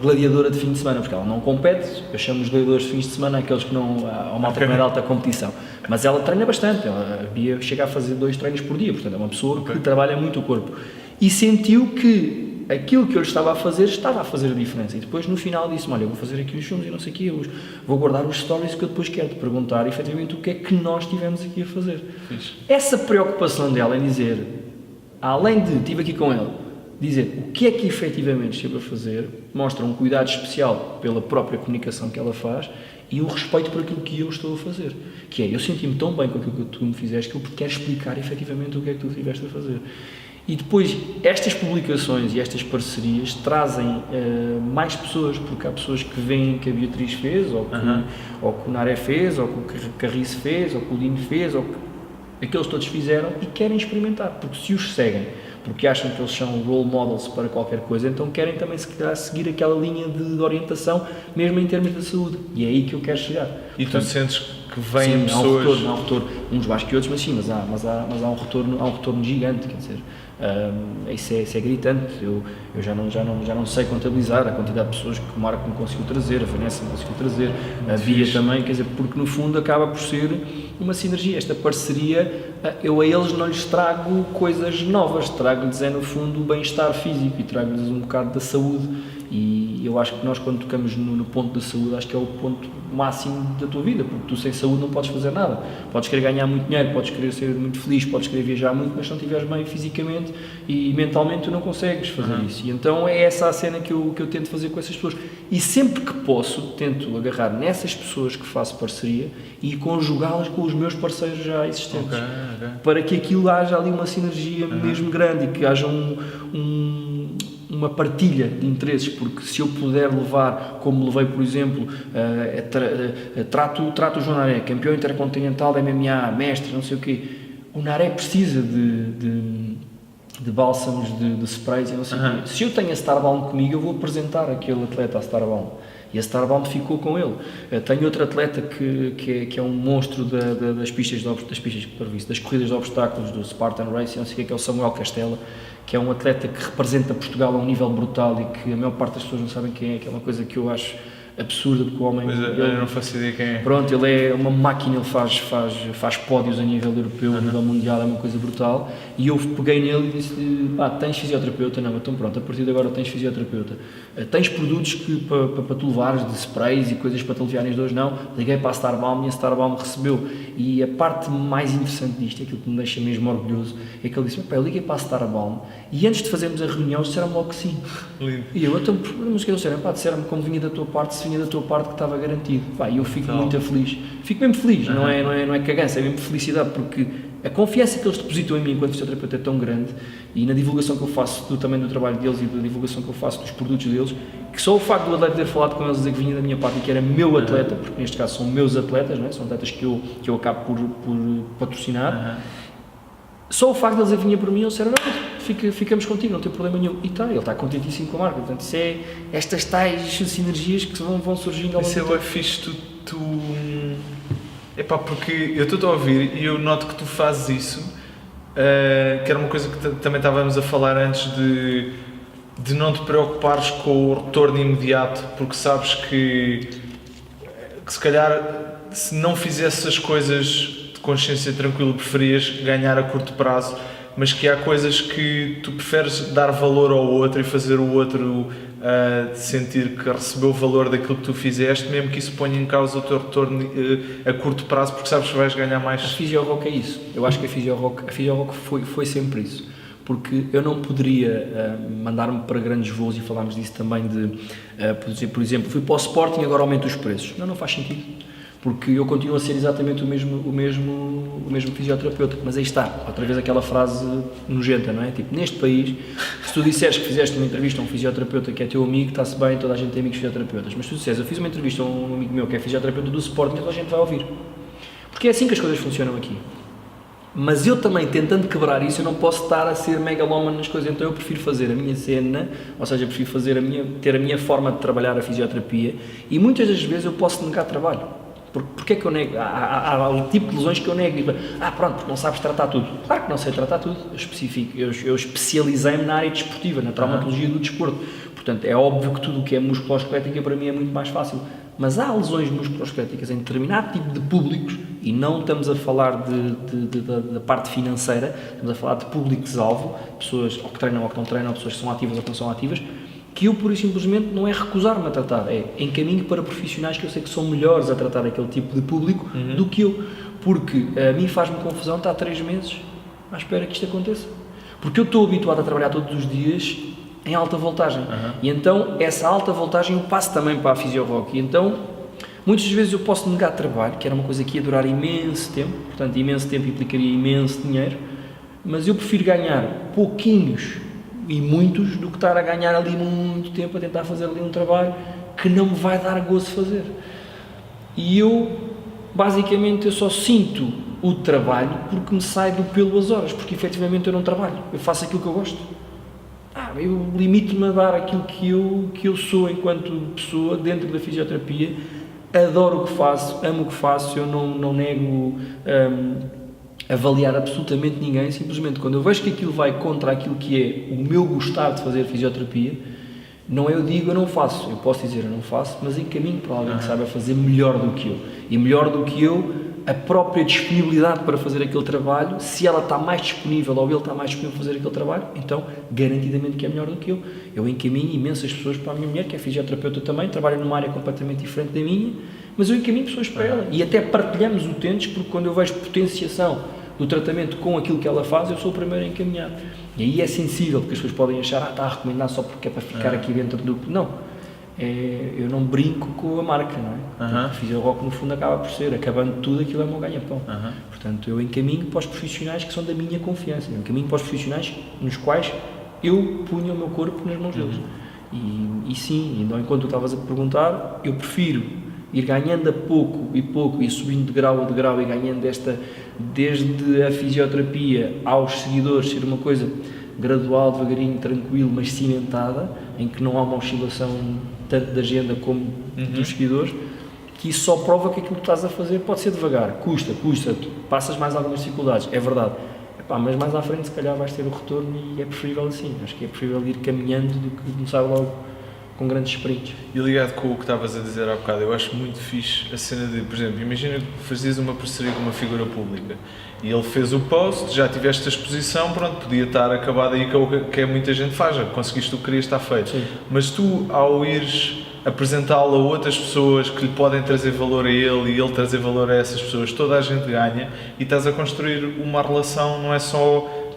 gladiadora de fim de semana, porque ela não compete, eu chamo os gladiadores de fins de semana aqueles que não, há uma de alta competição, mas ela treina bastante, a Bia chega a fazer 2 treinos por dia, portanto é uma pessoa que trabalha muito o corpo, e sentiu que aquilo que eu lhe estava a fazer a diferença, e depois no final disse-me, olha, eu vou fazer aqui os filmes e não sei o quê, vou guardar os stories que eu depois quero te perguntar efetivamente o que é que nós tivemos aqui a fazer.
Fixe.
Essa preocupação dela em dizer, além de, estive aqui com ele, dizer o que é que efetivamente esteve a fazer, mostra um cuidado especial pela própria comunicação que ela faz e o respeito por aquilo que eu estou a fazer, que é, eu senti-me tão bem com aquilo que tu me fizeste que eu quero explicar efetivamente o que é que tu estiveste a fazer. E depois, estas publicações e estas parcerias trazem mais pessoas, porque há pessoas que veem que a Beatriz fez, ou que o Naré fez, ou que o Carriço fez, ou que o Lino fez, ou que aqueles todos fizeram e querem experimentar, porque se os seguem, porque acham que eles são role models para qualquer coisa, então querem também se calhar seguir aquela linha de orientação, mesmo em termos da saúde, e é aí que eu quero chegar.
E
portanto,
tu sentes que vêm pessoas...
há um retorno, uns mais que outros, mas sim, mas há um retorno gigante, quer dizer, isso é gritante, eu já não sei contabilizar a quantidade de pessoas que o Marco me conseguiu trazer, a Vanessa me conseguiu trazer, a Bia também, quer dizer, porque no fundo acaba por ser uma sinergia, esta parceria, eu a eles não lhes trago coisas novas, trago-lhes no fundo o bem-estar físico e trago-lhes um bocado da saúde, e eu acho que nós quando tocamos no ponto da saúde, acho que é o ponto máximo da tua vida, porque tu sem saúde não podes fazer nada, podes querer ganhar muito dinheiro, podes querer ser muito feliz, podes querer viajar muito, mas se não estiveres bem fisicamente e mentalmente tu não consegues fazer isso, e então é essa a cena que eu tento fazer com essas pessoas, e sempre que posso tento agarrar nessas pessoas que faço parceria e conjugá-las com os meus parceiros já existentes, para que aquilo haja ali uma sinergia mesmo grande e que haja uma partilha de interesses, porque se eu puder levar, como levei, por exemplo, trato o João Naré, campeão intercontinental da MMA, mestre, não sei o quê, o Naré precisa de bálsamos, de sprays e não sei o quê. Se eu tenho a Starbalm comigo, eu vou apresentar aquele atleta a Starbalm. E a Starbalm ficou com ele. Tenho outro atleta que é um monstro das corridas de obstáculos, do Spartan Race, não sei o que é o Samuel Castela, que é um atleta que representa Portugal a um nível brutal e que a maior parte das pessoas não sabem quem é, que é uma coisa que eu acho absurda, porque o homem...
eu não faço ideia quem é.
Pronto, ele é uma máquina, ele faz pódios a nível europeu, a nível mundial, é uma coisa brutal, e eu peguei nele e disse, tens fisioterapeuta? Não, então pronto, a partir de agora tens fisioterapeuta. Tens produtos para tu levares, de sprays e coisas para te aliviarem as dores? Não. Liguei para a Starbalm e a Starbalm recebeu, e a parte mais interessante disto, aquilo que me deixa mesmo orgulhoso, é que ele disse, eu liguei para a Starbalm e antes de fazermos a reunião disseram-me logo que sim.
Lindo.
E eu, então, mas o que eles disseram-me, como vinha da tua parte, se vinha da tua parte que estava garantido. E eu fico muito feliz. Fico mesmo feliz, não é cagança, é mesmo felicidade, porque a confiança que eles depositam em mim enquanto fisioterapeuta é tão grande, e na divulgação que eu faço também do trabalho deles e da divulgação que eu faço dos produtos deles, que só o facto do atleta ter falado com eles, dizer que vinha da minha parte e que era meu atleta, porque neste caso são meus atletas, não é? São atletas que eu acabo por patrocinar, só o facto de eles dizer que vinha por mim, eles disseram, ficamos contigo, não tem problema nenhum. E ele está contentíssimo com a marca. Portanto, isso é estas tais sinergias que vão surgindo ao longo do tempo.
Isso é fixe, porque eu estou a ouvir e eu noto que tu fazes isso, que era uma coisa que também estávamos a falar antes de não te preocupares com o retorno imediato, porque sabes que se calhar se não fizesse as coisas de consciência tranquila preferias ganhar a curto prazo, mas que há coisas que tu preferes dar valor ao outro e fazer o outro sentir que recebeu o valor daquilo que tu fizeste, mesmo que isso ponha em causa o teu retorno a curto prazo, porque sabes que vais ganhar mais.
A Fisiorock é isso. Eu acho que a Fisiorock foi sempre isso. Porque eu não poderia mandar-me para grandes voos, e falámos disso também, por exemplo, fui para o Sporting e agora aumento os preços. Não faz sentido. porque eu continuo a ser exatamente o mesmo fisioterapeuta, mas aí está, outra vez aquela frase nojenta, não é? Tipo, neste país, se tu disseres que fizeste uma entrevista a um fisioterapeuta que é teu amigo, está-se bem, toda a gente tem amigos fisioterapeutas, mas se tu disseres, eu fiz uma entrevista a um amigo meu que é fisioterapeuta do Sporting, toda a gente vai ouvir, porque é assim que as coisas funcionam aqui. Mas eu também, tentando quebrar isso, eu não posso estar a ser megalómano nas coisas, então eu prefiro fazer a minha cena, ou seja, eu prefiro ter a minha forma de trabalhar a fisioterapia, e muitas das vezes eu posso negar trabalho. Porque é que eu nego? Há um tipo de lesões que eu nego. Pronto, porque não sabes tratar tudo. Claro que não sei tratar tudo. Eu especializei-me na área desportiva, na traumatologia do desporto. Portanto, é óbvio que tudo o que é musculoesquelética para mim é muito mais fácil. Mas há lesões musculoesqueléticas em determinado tipo de públicos, e não estamos a falar da parte financeira, estamos a falar de públicos-alvo, pessoas ou que treinam ou que não treinam, pessoas que são ativas ou que não são ativas, que eu, pura e simplesmente, não é recusar-me a tratar, é encaminho para profissionais que eu sei que são melhores a tratar aquele tipo de público do que eu, porque a mim faz-me confusão estar 3 meses à espera que isto aconteça, porque eu estou habituado a trabalhar todos os dias em alta voltagem, e então essa alta voltagem eu passo também para a Fisiorock, e então muitas vezes eu posso negar trabalho, que era uma coisa que ia durar imenso tempo, portanto imenso tempo implicaria imenso dinheiro, mas eu prefiro ganhar pouquinhos e muitos do que estar a ganhar ali muito tempo a tentar fazer ali um trabalho que não me vai dar gozo fazer. E eu, basicamente, eu só sinto o trabalho porque me sai do pelo as horas, porque efetivamente eu não trabalho, eu faço aquilo que eu gosto. Eu limito-me a dar aquilo que eu sou enquanto pessoa dentro da fisioterapia, adoro o que faço, amo o que faço, eu não nego avaliar absolutamente ninguém, simplesmente quando eu vejo que aquilo vai contra aquilo que é o meu gostar de fazer fisioterapia, não é eu digo eu não faço, eu posso dizer eu não faço, mas encaminho para alguém que saiba fazer melhor do que eu, e melhor do que eu, a própria disponibilidade para fazer aquele trabalho, se ela está mais disponível ou ele está mais disponível para fazer aquele trabalho, então garantidamente que é melhor do que eu encaminho imensas pessoas para a minha mulher, que é fisioterapeuta também, trabalha numa área completamente diferente da minha, mas eu encaminho pessoas para ela, e até partilhamos utentes, porque quando eu vejo potenciação do tratamento com aquilo que ela faz, eu sou o primeiro a encaminhar. E aí é sensível, porque as pessoas podem achar, está a recomendar só porque é para ficar aqui dentro do... Não, eu não brinco com a marca, não é? A Fisiorock, no fundo, acaba por ser, acabando tudo, aquilo é o meu ganha-pão. Portanto, eu encaminho para os profissionais que são da minha confiança, eu encaminho para os profissionais nos quais eu punho o meu corpo nas mãos deles. E sim, então, enquanto tu estavas a perguntar, eu prefiro ir ganhando a pouco e subindo de grau a degrau e ganhando desde a fisioterapia aos seguidores, ser uma coisa gradual, devagarinho, tranquilo, mas cimentada, em que não há uma oscilação tanto da agenda como dos seguidores, que isso só prova que aquilo que estás a fazer pode ser devagar, custa, tu passas mais algumas dificuldades, é verdade, mas mais à frente se calhar vais ter o retorno e é preferível assim, acho que é preferível ir caminhando do que começar logo com grandes sprints.
E ligado com o que estavas a dizer há bocado, eu acho muito fixe a cena de, por exemplo, imagina que fazias uma parceria com uma figura pública e ele fez o post, já tiveste a exposição, pronto, podia estar acabado aí que muita gente faz, já conseguiste o que querias, está feito.
Sim.
Mas tu, ao ires apresentá-lo a outras pessoas que lhe podem trazer valor a ele e ele trazer valor a essas pessoas, toda a gente ganha e estás a construir uma relação, não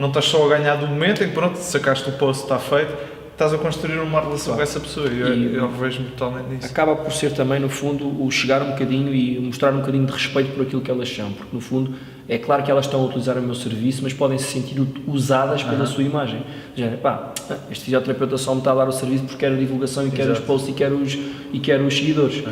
estás só a ganhar do momento em que pronto, sacaste o post, está feito, estás a construir uma relação com essa pessoa e eu vejo-me totalmente nisso.
Acaba por ser também, no fundo, o chegar um bocadinho e mostrar um bocadinho de respeito por aquilo que elas são, porque no fundo é claro que elas estão a utilizar o meu serviço, mas podem se sentir usadas pela sua imagem. Este fisioterapeuta só me está a dar o serviço porque quer a divulgação e quer os posts e quer os seguidores.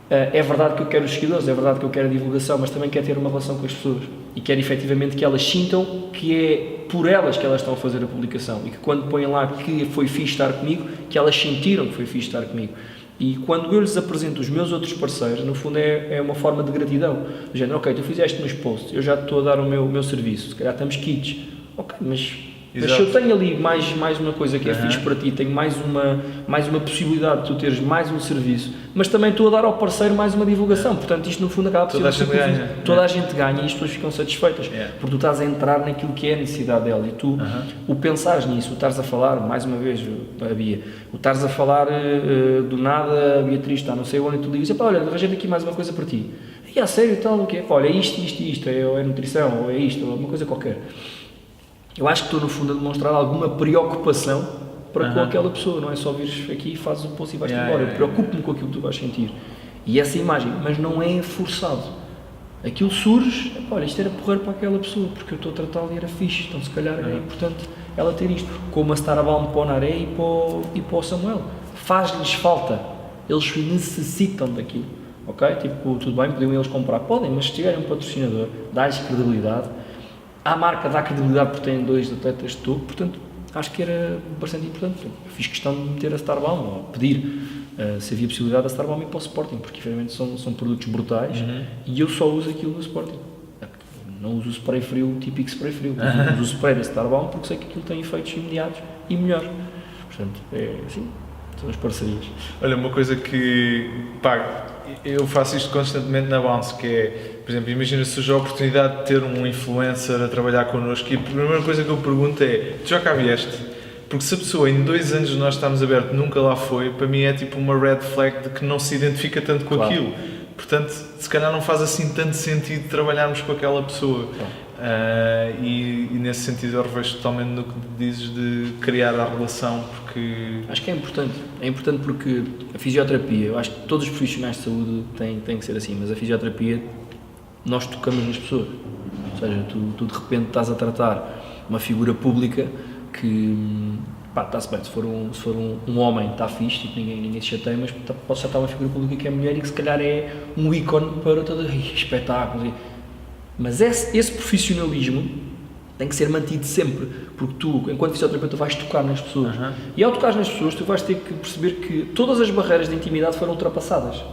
É verdade que eu quero os seguidores, é verdade que eu quero a divulgação, mas também quero ter uma relação com as pessoas e quero efetivamente que elas sintam que é por elas que elas estão a fazer a publicação e que quando põem lá que foi fixe estar comigo, que elas sentiram que foi fixe estar comigo. E quando eu lhes apresento os meus outros parceiros, no fundo é uma forma de gratidão. Do género, ok, tu fizeste meus posts, eu já te estou a dar o meu serviço, se calhar estamos kits. Ok, mas se eu tenho ali mais uma coisa que é fixe para ti, tenho mais uma possibilidade de tu teres mais um serviço, mas também estou a dar ao parceiro mais uma divulgação, portanto isto no fundo acaba por ser toda a gente ganha e as pessoas ficam satisfeitas, porque tu estás a entrar naquilo que é a necessidade dela e tu, o pensares nisso, o estares a falar, mais uma vez a Bia, o estares a falar do nada, a Beatriz está não sei onde, e tu ligas, olha, arranjei aqui mais uma coisa para ti, e a sério tal, o que é? Olha, é isto, é nutrição, ou é isto, ou alguma coisa qualquer. Eu acho que estou, no fundo, a demonstrar alguma preocupação para com aquela pessoa, não é só vires aqui e fazes o post e vais-te embora. Eu preocupo-me com aquilo que tu vais sentir. E essa imagem, mas não é forçado. Aquilo surge, olha, isto era porreiro para aquela pessoa, porque eu estou a tratá-la e era fixe, então se calhar é importante ela ter isto. Como a Starbalm para o Naré e para o Samuel. Faz-lhes falta, eles necessitam daquilo, ok? Tipo, tudo bem, podiam eles comprar, podem, mas se tiverem um patrocinador, dá-lhes credibilidade, a marca dá credibilidade porque tem 2 atletas de topo, portanto, acho que era bastante importante. Eu fiz questão de meter a Starbalm, ou pedir se havia possibilidade da Starbalm ir para o Sporting, porque efetivamente são produtos brutais e eu só uso aquilo do Sporting. Não uso o spray frio, o típico spray frio, uso o spray da Starbalm porque sei que aquilo tem efeitos imediatos e melhores. Portanto, é assim, são as parcerias.
Olha, uma coisa que, pá, eu faço isto constantemente na Bounce, que é, por exemplo, imagina se surge a oportunidade de ter um influencer a trabalhar connosco e a primeira coisa que eu pergunto é, tu já cá vieste? Porque se a pessoa em 2 anos de nós estamos aberto nunca lá foi, para mim é tipo uma red flag de que não se identifica tanto com aquilo. Portanto, se calhar não faz assim tanto sentido trabalharmos com aquela pessoa. E nesse sentido eu revejo totalmente no que dizes de criar a relação, porque... Acho
que é importante porque a fisioterapia, eu acho que todos os profissionais de saúde têm que ser assim, mas a fisioterapia, nós tocamos nas pessoas. Ou seja, tu de repente estás a tratar uma figura pública que, pá, está-se bem, se for um homem está fixe, tipo, ninguém se chateia, mas pode já estar uma figura pública que é mulher e que se calhar é um ícone para todo espetáculos. Mas esse profissionalismo tem que ser mantido sempre, porque tu, enquanto fisioterapeuta, vais tocar nas pessoas. E ao tocar nas pessoas, tu vais ter que perceber que todas as barreiras de intimidade foram ultrapassadas.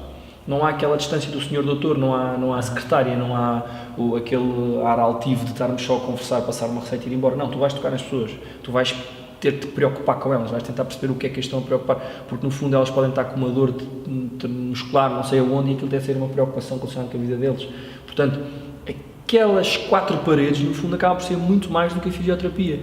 Não há aquela distância do senhor doutor, não há secretária, não há aquele ar altivo de estarmos só a conversar, passar uma receita e ir embora. Não, tu vais tocar nas pessoas, tu vais ter de te preocupar com elas, vais tentar perceber o que é que as estão a preocupar, porque no fundo elas podem estar com uma dor muscular, não sei aonde, e aquilo deve ser uma preocupação relacionada com a vida deles. Portanto, aquelas 4 paredes, no fundo, acabam por ser muito mais do que a fisioterapia.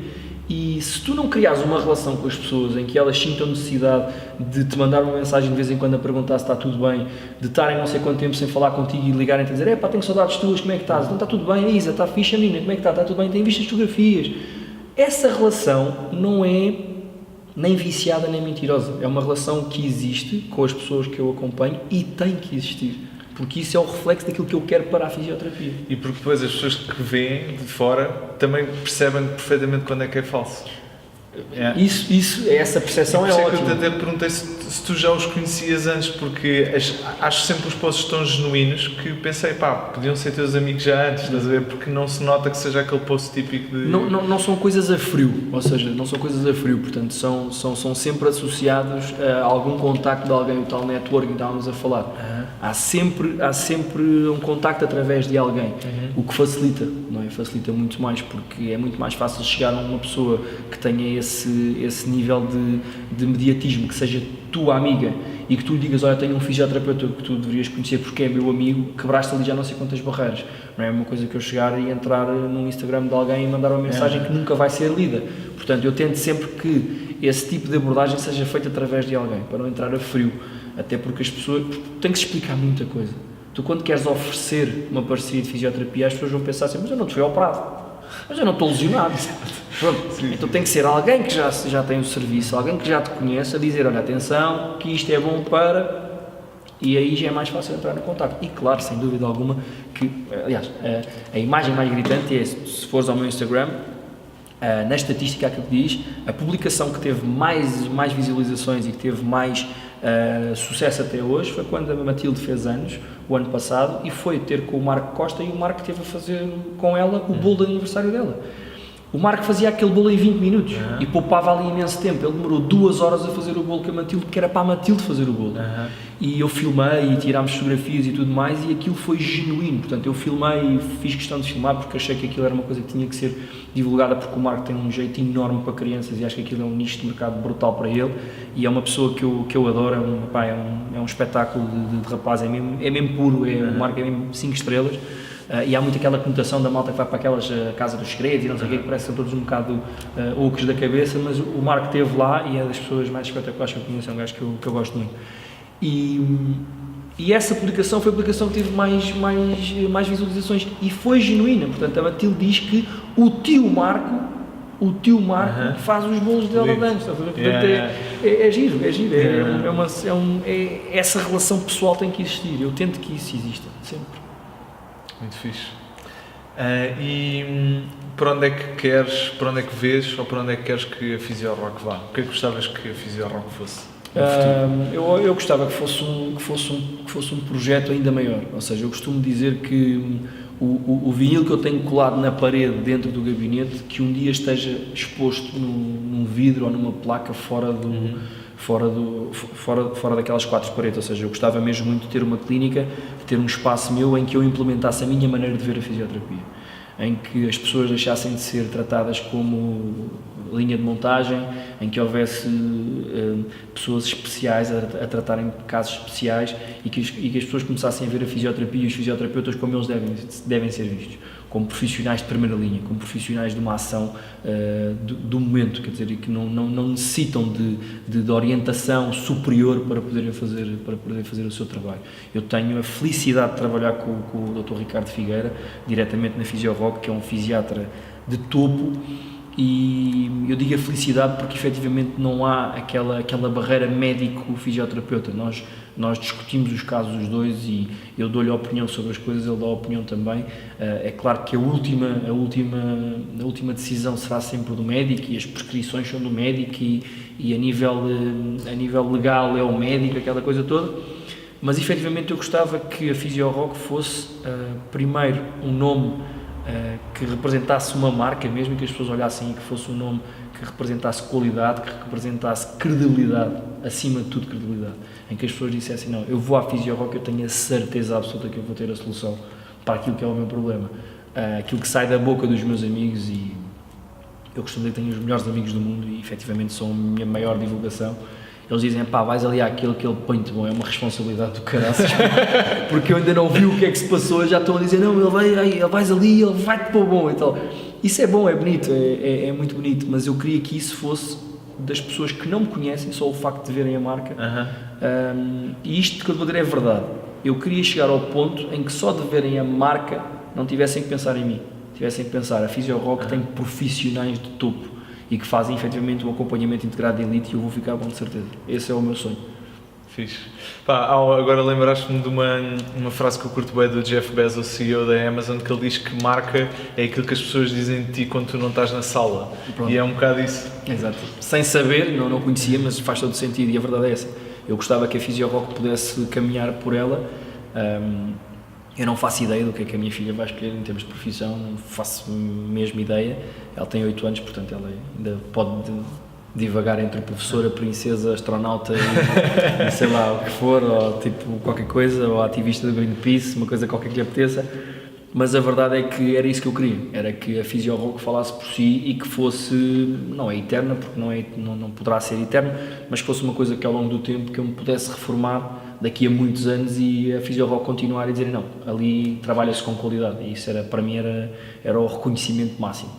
E se tu não criares uma relação com as pessoas em que elas sintam necessidade de te mandar uma mensagem de vez em quando a perguntar se está tudo bem, de estarem não sei quanto tempo sem falar contigo e ligarem-te a dizer tenho saudades tuas, como é que estás? Então está tudo bem, Isa, está fixe a menina, como é que está? Está tudo bem, tem visto as fotografias. Essa relação não é nem viciada nem mentirosa, é uma relação que existe com as pessoas que eu acompanho e tem que existir. Porque isso é o reflexo daquilo que eu quero para a fisioterapia.
E porque depois as pessoas que veem de fora também percebem perfeitamente quando é que é falso.
Essa percepção é ótima.
Que eu até perguntei se tu já os conhecias antes, porque acho sempre os posts tão genuínos que pensei, podiam ser teus amigos já antes, estás a ver? Porque não se nota que seja aquele post típico de...
Não são coisas a frio, ou seja, não são coisas a frio, portanto são sempre associados a algum contacto de alguém, o tal networking que estávamos a falar. Há sempre um contacto através de alguém, o que facilita, não é? Facilita muito mais, porque é muito mais fácil chegar a uma pessoa que tenha esse nível de mediatismo, que seja tua amiga e que tu lhe digas, olha, tenho um fisioterapeuta que tu deverias conhecer porque é meu amigo, quebraste ali já não sei quantas barreiras. Não é uma coisa que eu chegar e entrar no Instagram de alguém e mandar uma mensagem que nunca vai ser lida. Portanto, eu tento sempre que esse tipo de abordagem seja feita através de alguém, para não entrar a frio, até porque as pessoas têm que se explicar muita coisa. Tu, quando queres oferecer uma parceria de fisioterapia, as pessoas vão pensar assim, mas eu não te fui operado, mas eu não estou lesionado. Pronto. Então tem que ser alguém que já tem o serviço, alguém que já te conhece, a dizer, olha, atenção, que isto é bom para... E aí já é mais fácil entrar no contacto. E claro, sem dúvida alguma, que, aliás, a imagem mais gritante é, se fores ao meu Instagram, na estatística que diz, a publicação que teve mais visualizações e que teve mais sucesso até hoje foi quando a Matilde fez anos, o ano passado, e foi ter com o Marco Costa, e o Marco teve a fazer com ela o bolo de aniversário dela. O Marco fazia aquele bolo em 20 minutos e poupava ali imenso tempo. Ele demorou 2 horas a fazer o bolo com a Matilde, que era para a Matilde fazer o bolo. E eu filmei e tirámos fotografias e tudo mais, e aquilo foi genuíno. Portanto, eu filmei e fiz questão de filmar porque achei que aquilo era uma coisa que tinha que ser divulgada, porque o Marco tem um jeito enorme para crianças e acho que aquilo é um nicho de mercado brutal para ele, e é uma pessoa que eu adoro, é um espetáculo de rapaz, é mesmo puro, o Marco é mesmo 5 estrelas. E há muito aquela conotação da malta que vai para aquelas Casa dos Segredos e não sei o que parece que são todos um bocado ocos da cabeça, mas o Marco esteve lá e é das pessoas mais espetaculares que eu conheço, é um gajo que eu gosto muito. E essa publicação foi a publicação que teve mais visualizações e foi genuína. Portanto, a Matilde diz que o tio Marco o tio Marco faz os bolos dela de anos. Portanto, é giro. Essa relação pessoal tem que existir. Eu tento que isso exista, sempre.
Muito fixe. E para onde é que vês ou para onde é que queres que a Fisiorock vá? O que é que gostavas que a Fisiorock fosse?
Eu gostava que fosse um projeto ainda maior, ou seja, eu costumo dizer que o vinil que eu tenho colado na parede dentro do gabinete, que um dia esteja exposto num vidro ou numa placa fora daquelas 4 paredes, ou seja, eu gostava mesmo muito de ter uma clínica, de ter um espaço meu em que eu implementasse a minha maneira de ver a fisioterapia, em que as pessoas deixassem de ser tratadas como linha de montagem, em que houvesse pessoas especiais a tratarem casos especiais e que as pessoas começassem a ver a fisioterapia e os fisioterapeutas como eles devem ser vistos, como profissionais de primeira linha, como profissionais de uma ação do momento, quer dizer, e que não necessitam de orientação superior para poderem fazer o seu trabalho. Eu tenho a felicidade de trabalhar com o Dr. Ricardo Figueira, diretamente na Fisiorock, que é um fisiatra de topo, e eu digo a felicidade porque efetivamente não há aquela barreira médico-fisioterapeuta. Nós discutimos os casos os dois e eu dou-lhe a opinião sobre as coisas, ele dá a opinião também. É claro que a última decisão será sempre do médico e as prescrições são do médico e a nível legal é o médico, aquela coisa toda, mas efetivamente eu gostava que a Fisiorock fosse primeiro um nome que representasse uma marca mesmo, que as pessoas olhassem e que fosse um nome que representasse qualidade, que representasse credibilidade, acima de tudo credibilidade, em que as pessoas dissessem, não, eu vou à Fisiorock, eu tenho a certeza absoluta que eu vou ter a solução para aquilo que é o meu problema, aquilo que sai da boca dos meus amigos, e eu costumo dizer que tenho os melhores amigos do mundo e efetivamente são a minha maior divulgação. Eles dizem, pá, vais ali àquele que ele põe-te bom, é uma responsabilidade do caraças, porque eu ainda não vi o que é que se passou, já estão a dizer, não, ele vais ali, ele vai-te pôr bom e tal. Isso é bom, é bonito, é muito bonito, mas eu queria que isso fosse das pessoas que não me conhecem, só o facto de verem a marca, e isto que eu vou dizer é verdade. Eu queria chegar ao ponto em que só de verem a marca não tivessem que pensar em mim, tivessem que pensar, a Fisiorock tem profissionais de topo, e que fazem efetivamente um acompanhamento integrado de elite, e eu vou ficar bom de certeza. Esse é o meu sonho.
Fixe. Pá, agora lembraste-me de uma frase que eu curto bem do Jeff Bezos, CEO da Amazon, que ele diz que marca é aquilo que as pessoas dizem de ti quando tu não estás na sala. E é um bocado isso.
Exato. Sem saber, não conhecia, mas faz todo sentido, e a verdade é essa. Eu gostava que a Fisiorock pudesse caminhar por ela. Eu não faço ideia do que é que a minha filha vai escolher em termos de profissão, não faço mesmo ideia. Ela tem 8 anos, portanto ela ainda pode divagar entre professora, princesa, astronauta e sei lá o que for, ou tipo qualquer coisa, ou ativista do Greenpeace, uma coisa qualquer que lhe apeteça. Mas a verdade é que era isso que eu queria, era que a Fisiorock falasse por si e que fosse, não é eterna, porque não poderá ser eterna, mas que fosse uma coisa que ao longo do tempo que eu me pudesse reformar daqui a muitos anos e a Fisiorock continuar a dizer, não, ali trabalha-se com qualidade, e isso para mim era o reconhecimento máximo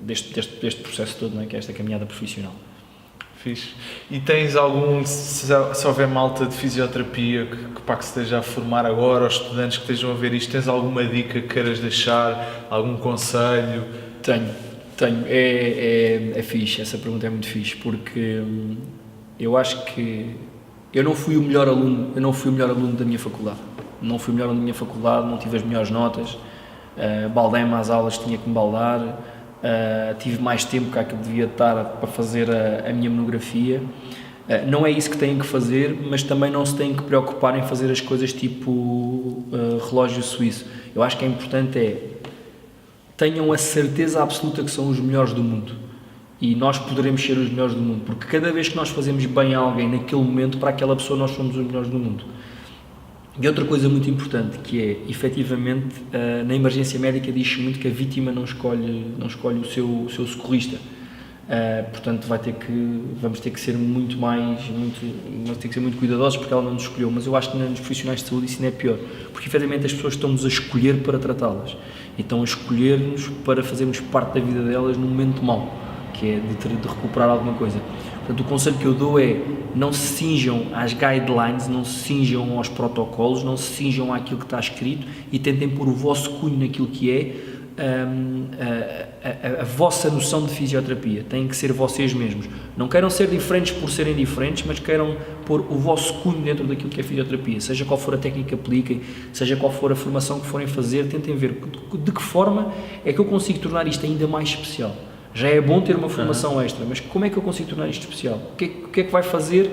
deste processo todo, não é? Que é esta caminhada profissional.
Fixe. E tens se houver malta de fisioterapia que se esteja a formar agora, ou estudantes que estejam a ver isto, tens alguma dica que queiras deixar, algum conselho?
Tenho. É fixe, essa pergunta é muito fixe, porque eu acho que eu não fui o melhor aluno da minha faculdade. Não fui o melhor aluno da minha faculdade, não tive as melhores notas, baldei-me às aulas, tinha que me baldar, tive mais tempo que aquilo que devia estar para fazer a minha monografia. Não é isso que têm que fazer, mas também não se têm que preocupar em fazer as coisas tipo relógio suíço. Eu acho que é importante tenham a certeza absoluta que são os melhores do mundo. E nós poderemos ser os melhores do mundo, porque cada vez que nós fazemos bem a alguém naquele momento, para aquela pessoa nós somos os melhores do mundo. E outra coisa muito importante, que é, efetivamente, na emergência médica diz-se muito que a vítima não escolhe o seu socorrista. Portanto, vamos ter que ser muito cuidadosos, porque ela não nos escolheu, mas eu acho que nos profissionais de saúde isso não é pior, porque efetivamente as pessoas estão-nos a escolher para tratá-las, e estão a escolher-nos para fazermos parte da vida delas num momento mau, que é de recuperar alguma coisa. Portanto, o conselho que eu dou é, não se cinjam às guidelines, não se cinjam aos protocolos, não se cinjam àquilo que está escrito e tentem pôr o vosso cunho naquilo que é, a vossa noção de fisioterapia, têm que ser vocês mesmos. Não queiram ser diferentes por serem diferentes, mas queiram pôr o vosso cunho dentro daquilo que é fisioterapia, seja qual for a técnica que apliquem, seja qual for a formação que forem fazer, tentem ver de que forma é que eu consigo tornar isto ainda mais especial. Já é bom ter uma formação extra, mas como é que eu consigo tornar isto especial? O que é que vai fazer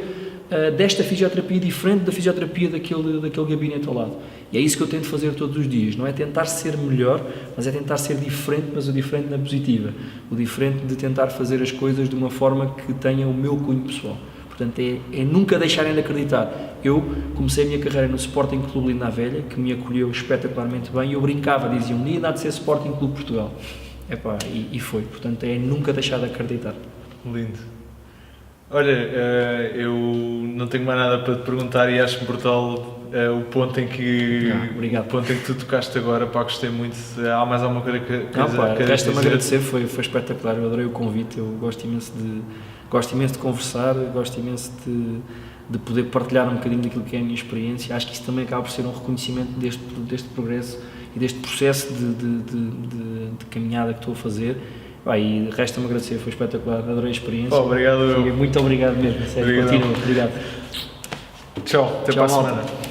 desta fisioterapia diferente da fisioterapia daquele gabinete ao lado? E é isso que eu tento fazer todos os dias, não é tentar ser melhor, mas é tentar ser diferente, mas o diferente na positiva, o diferente de tentar fazer as coisas de uma forma que tenha o meu cunho pessoal. Portanto, é nunca deixarem de acreditar. Eu comecei a minha carreira no Sporting Clube Linda a Velha, que me acolheu espetacularmente bem, e eu brincava, dizia, um dia há de ser Sporting Clube Portugal. Epá, e foi. Portanto, é nunca deixar de acreditar.
Lindo. Olha, eu não tenho mais nada para te perguntar e acho brutal o ponto em que
obrigado.
O ponto em que tu tocaste agora, pá, gostei muito. Há mais alguma coisa que
resta-me agradecer, foi espetacular, eu adorei o convite, eu gosto imenso de conversar, gosto imenso de poder partilhar um bocadinho daquilo que é a minha experiência. Acho que isso também acaba por ser um reconhecimento deste progresso e deste processo de caminhada que estou a fazer. E resta-me agradecer, foi espetacular, adorei a experiência.
Obrigado.
Muito obrigado mesmo, sério, continua, obrigado.
Tchau, até para a semana.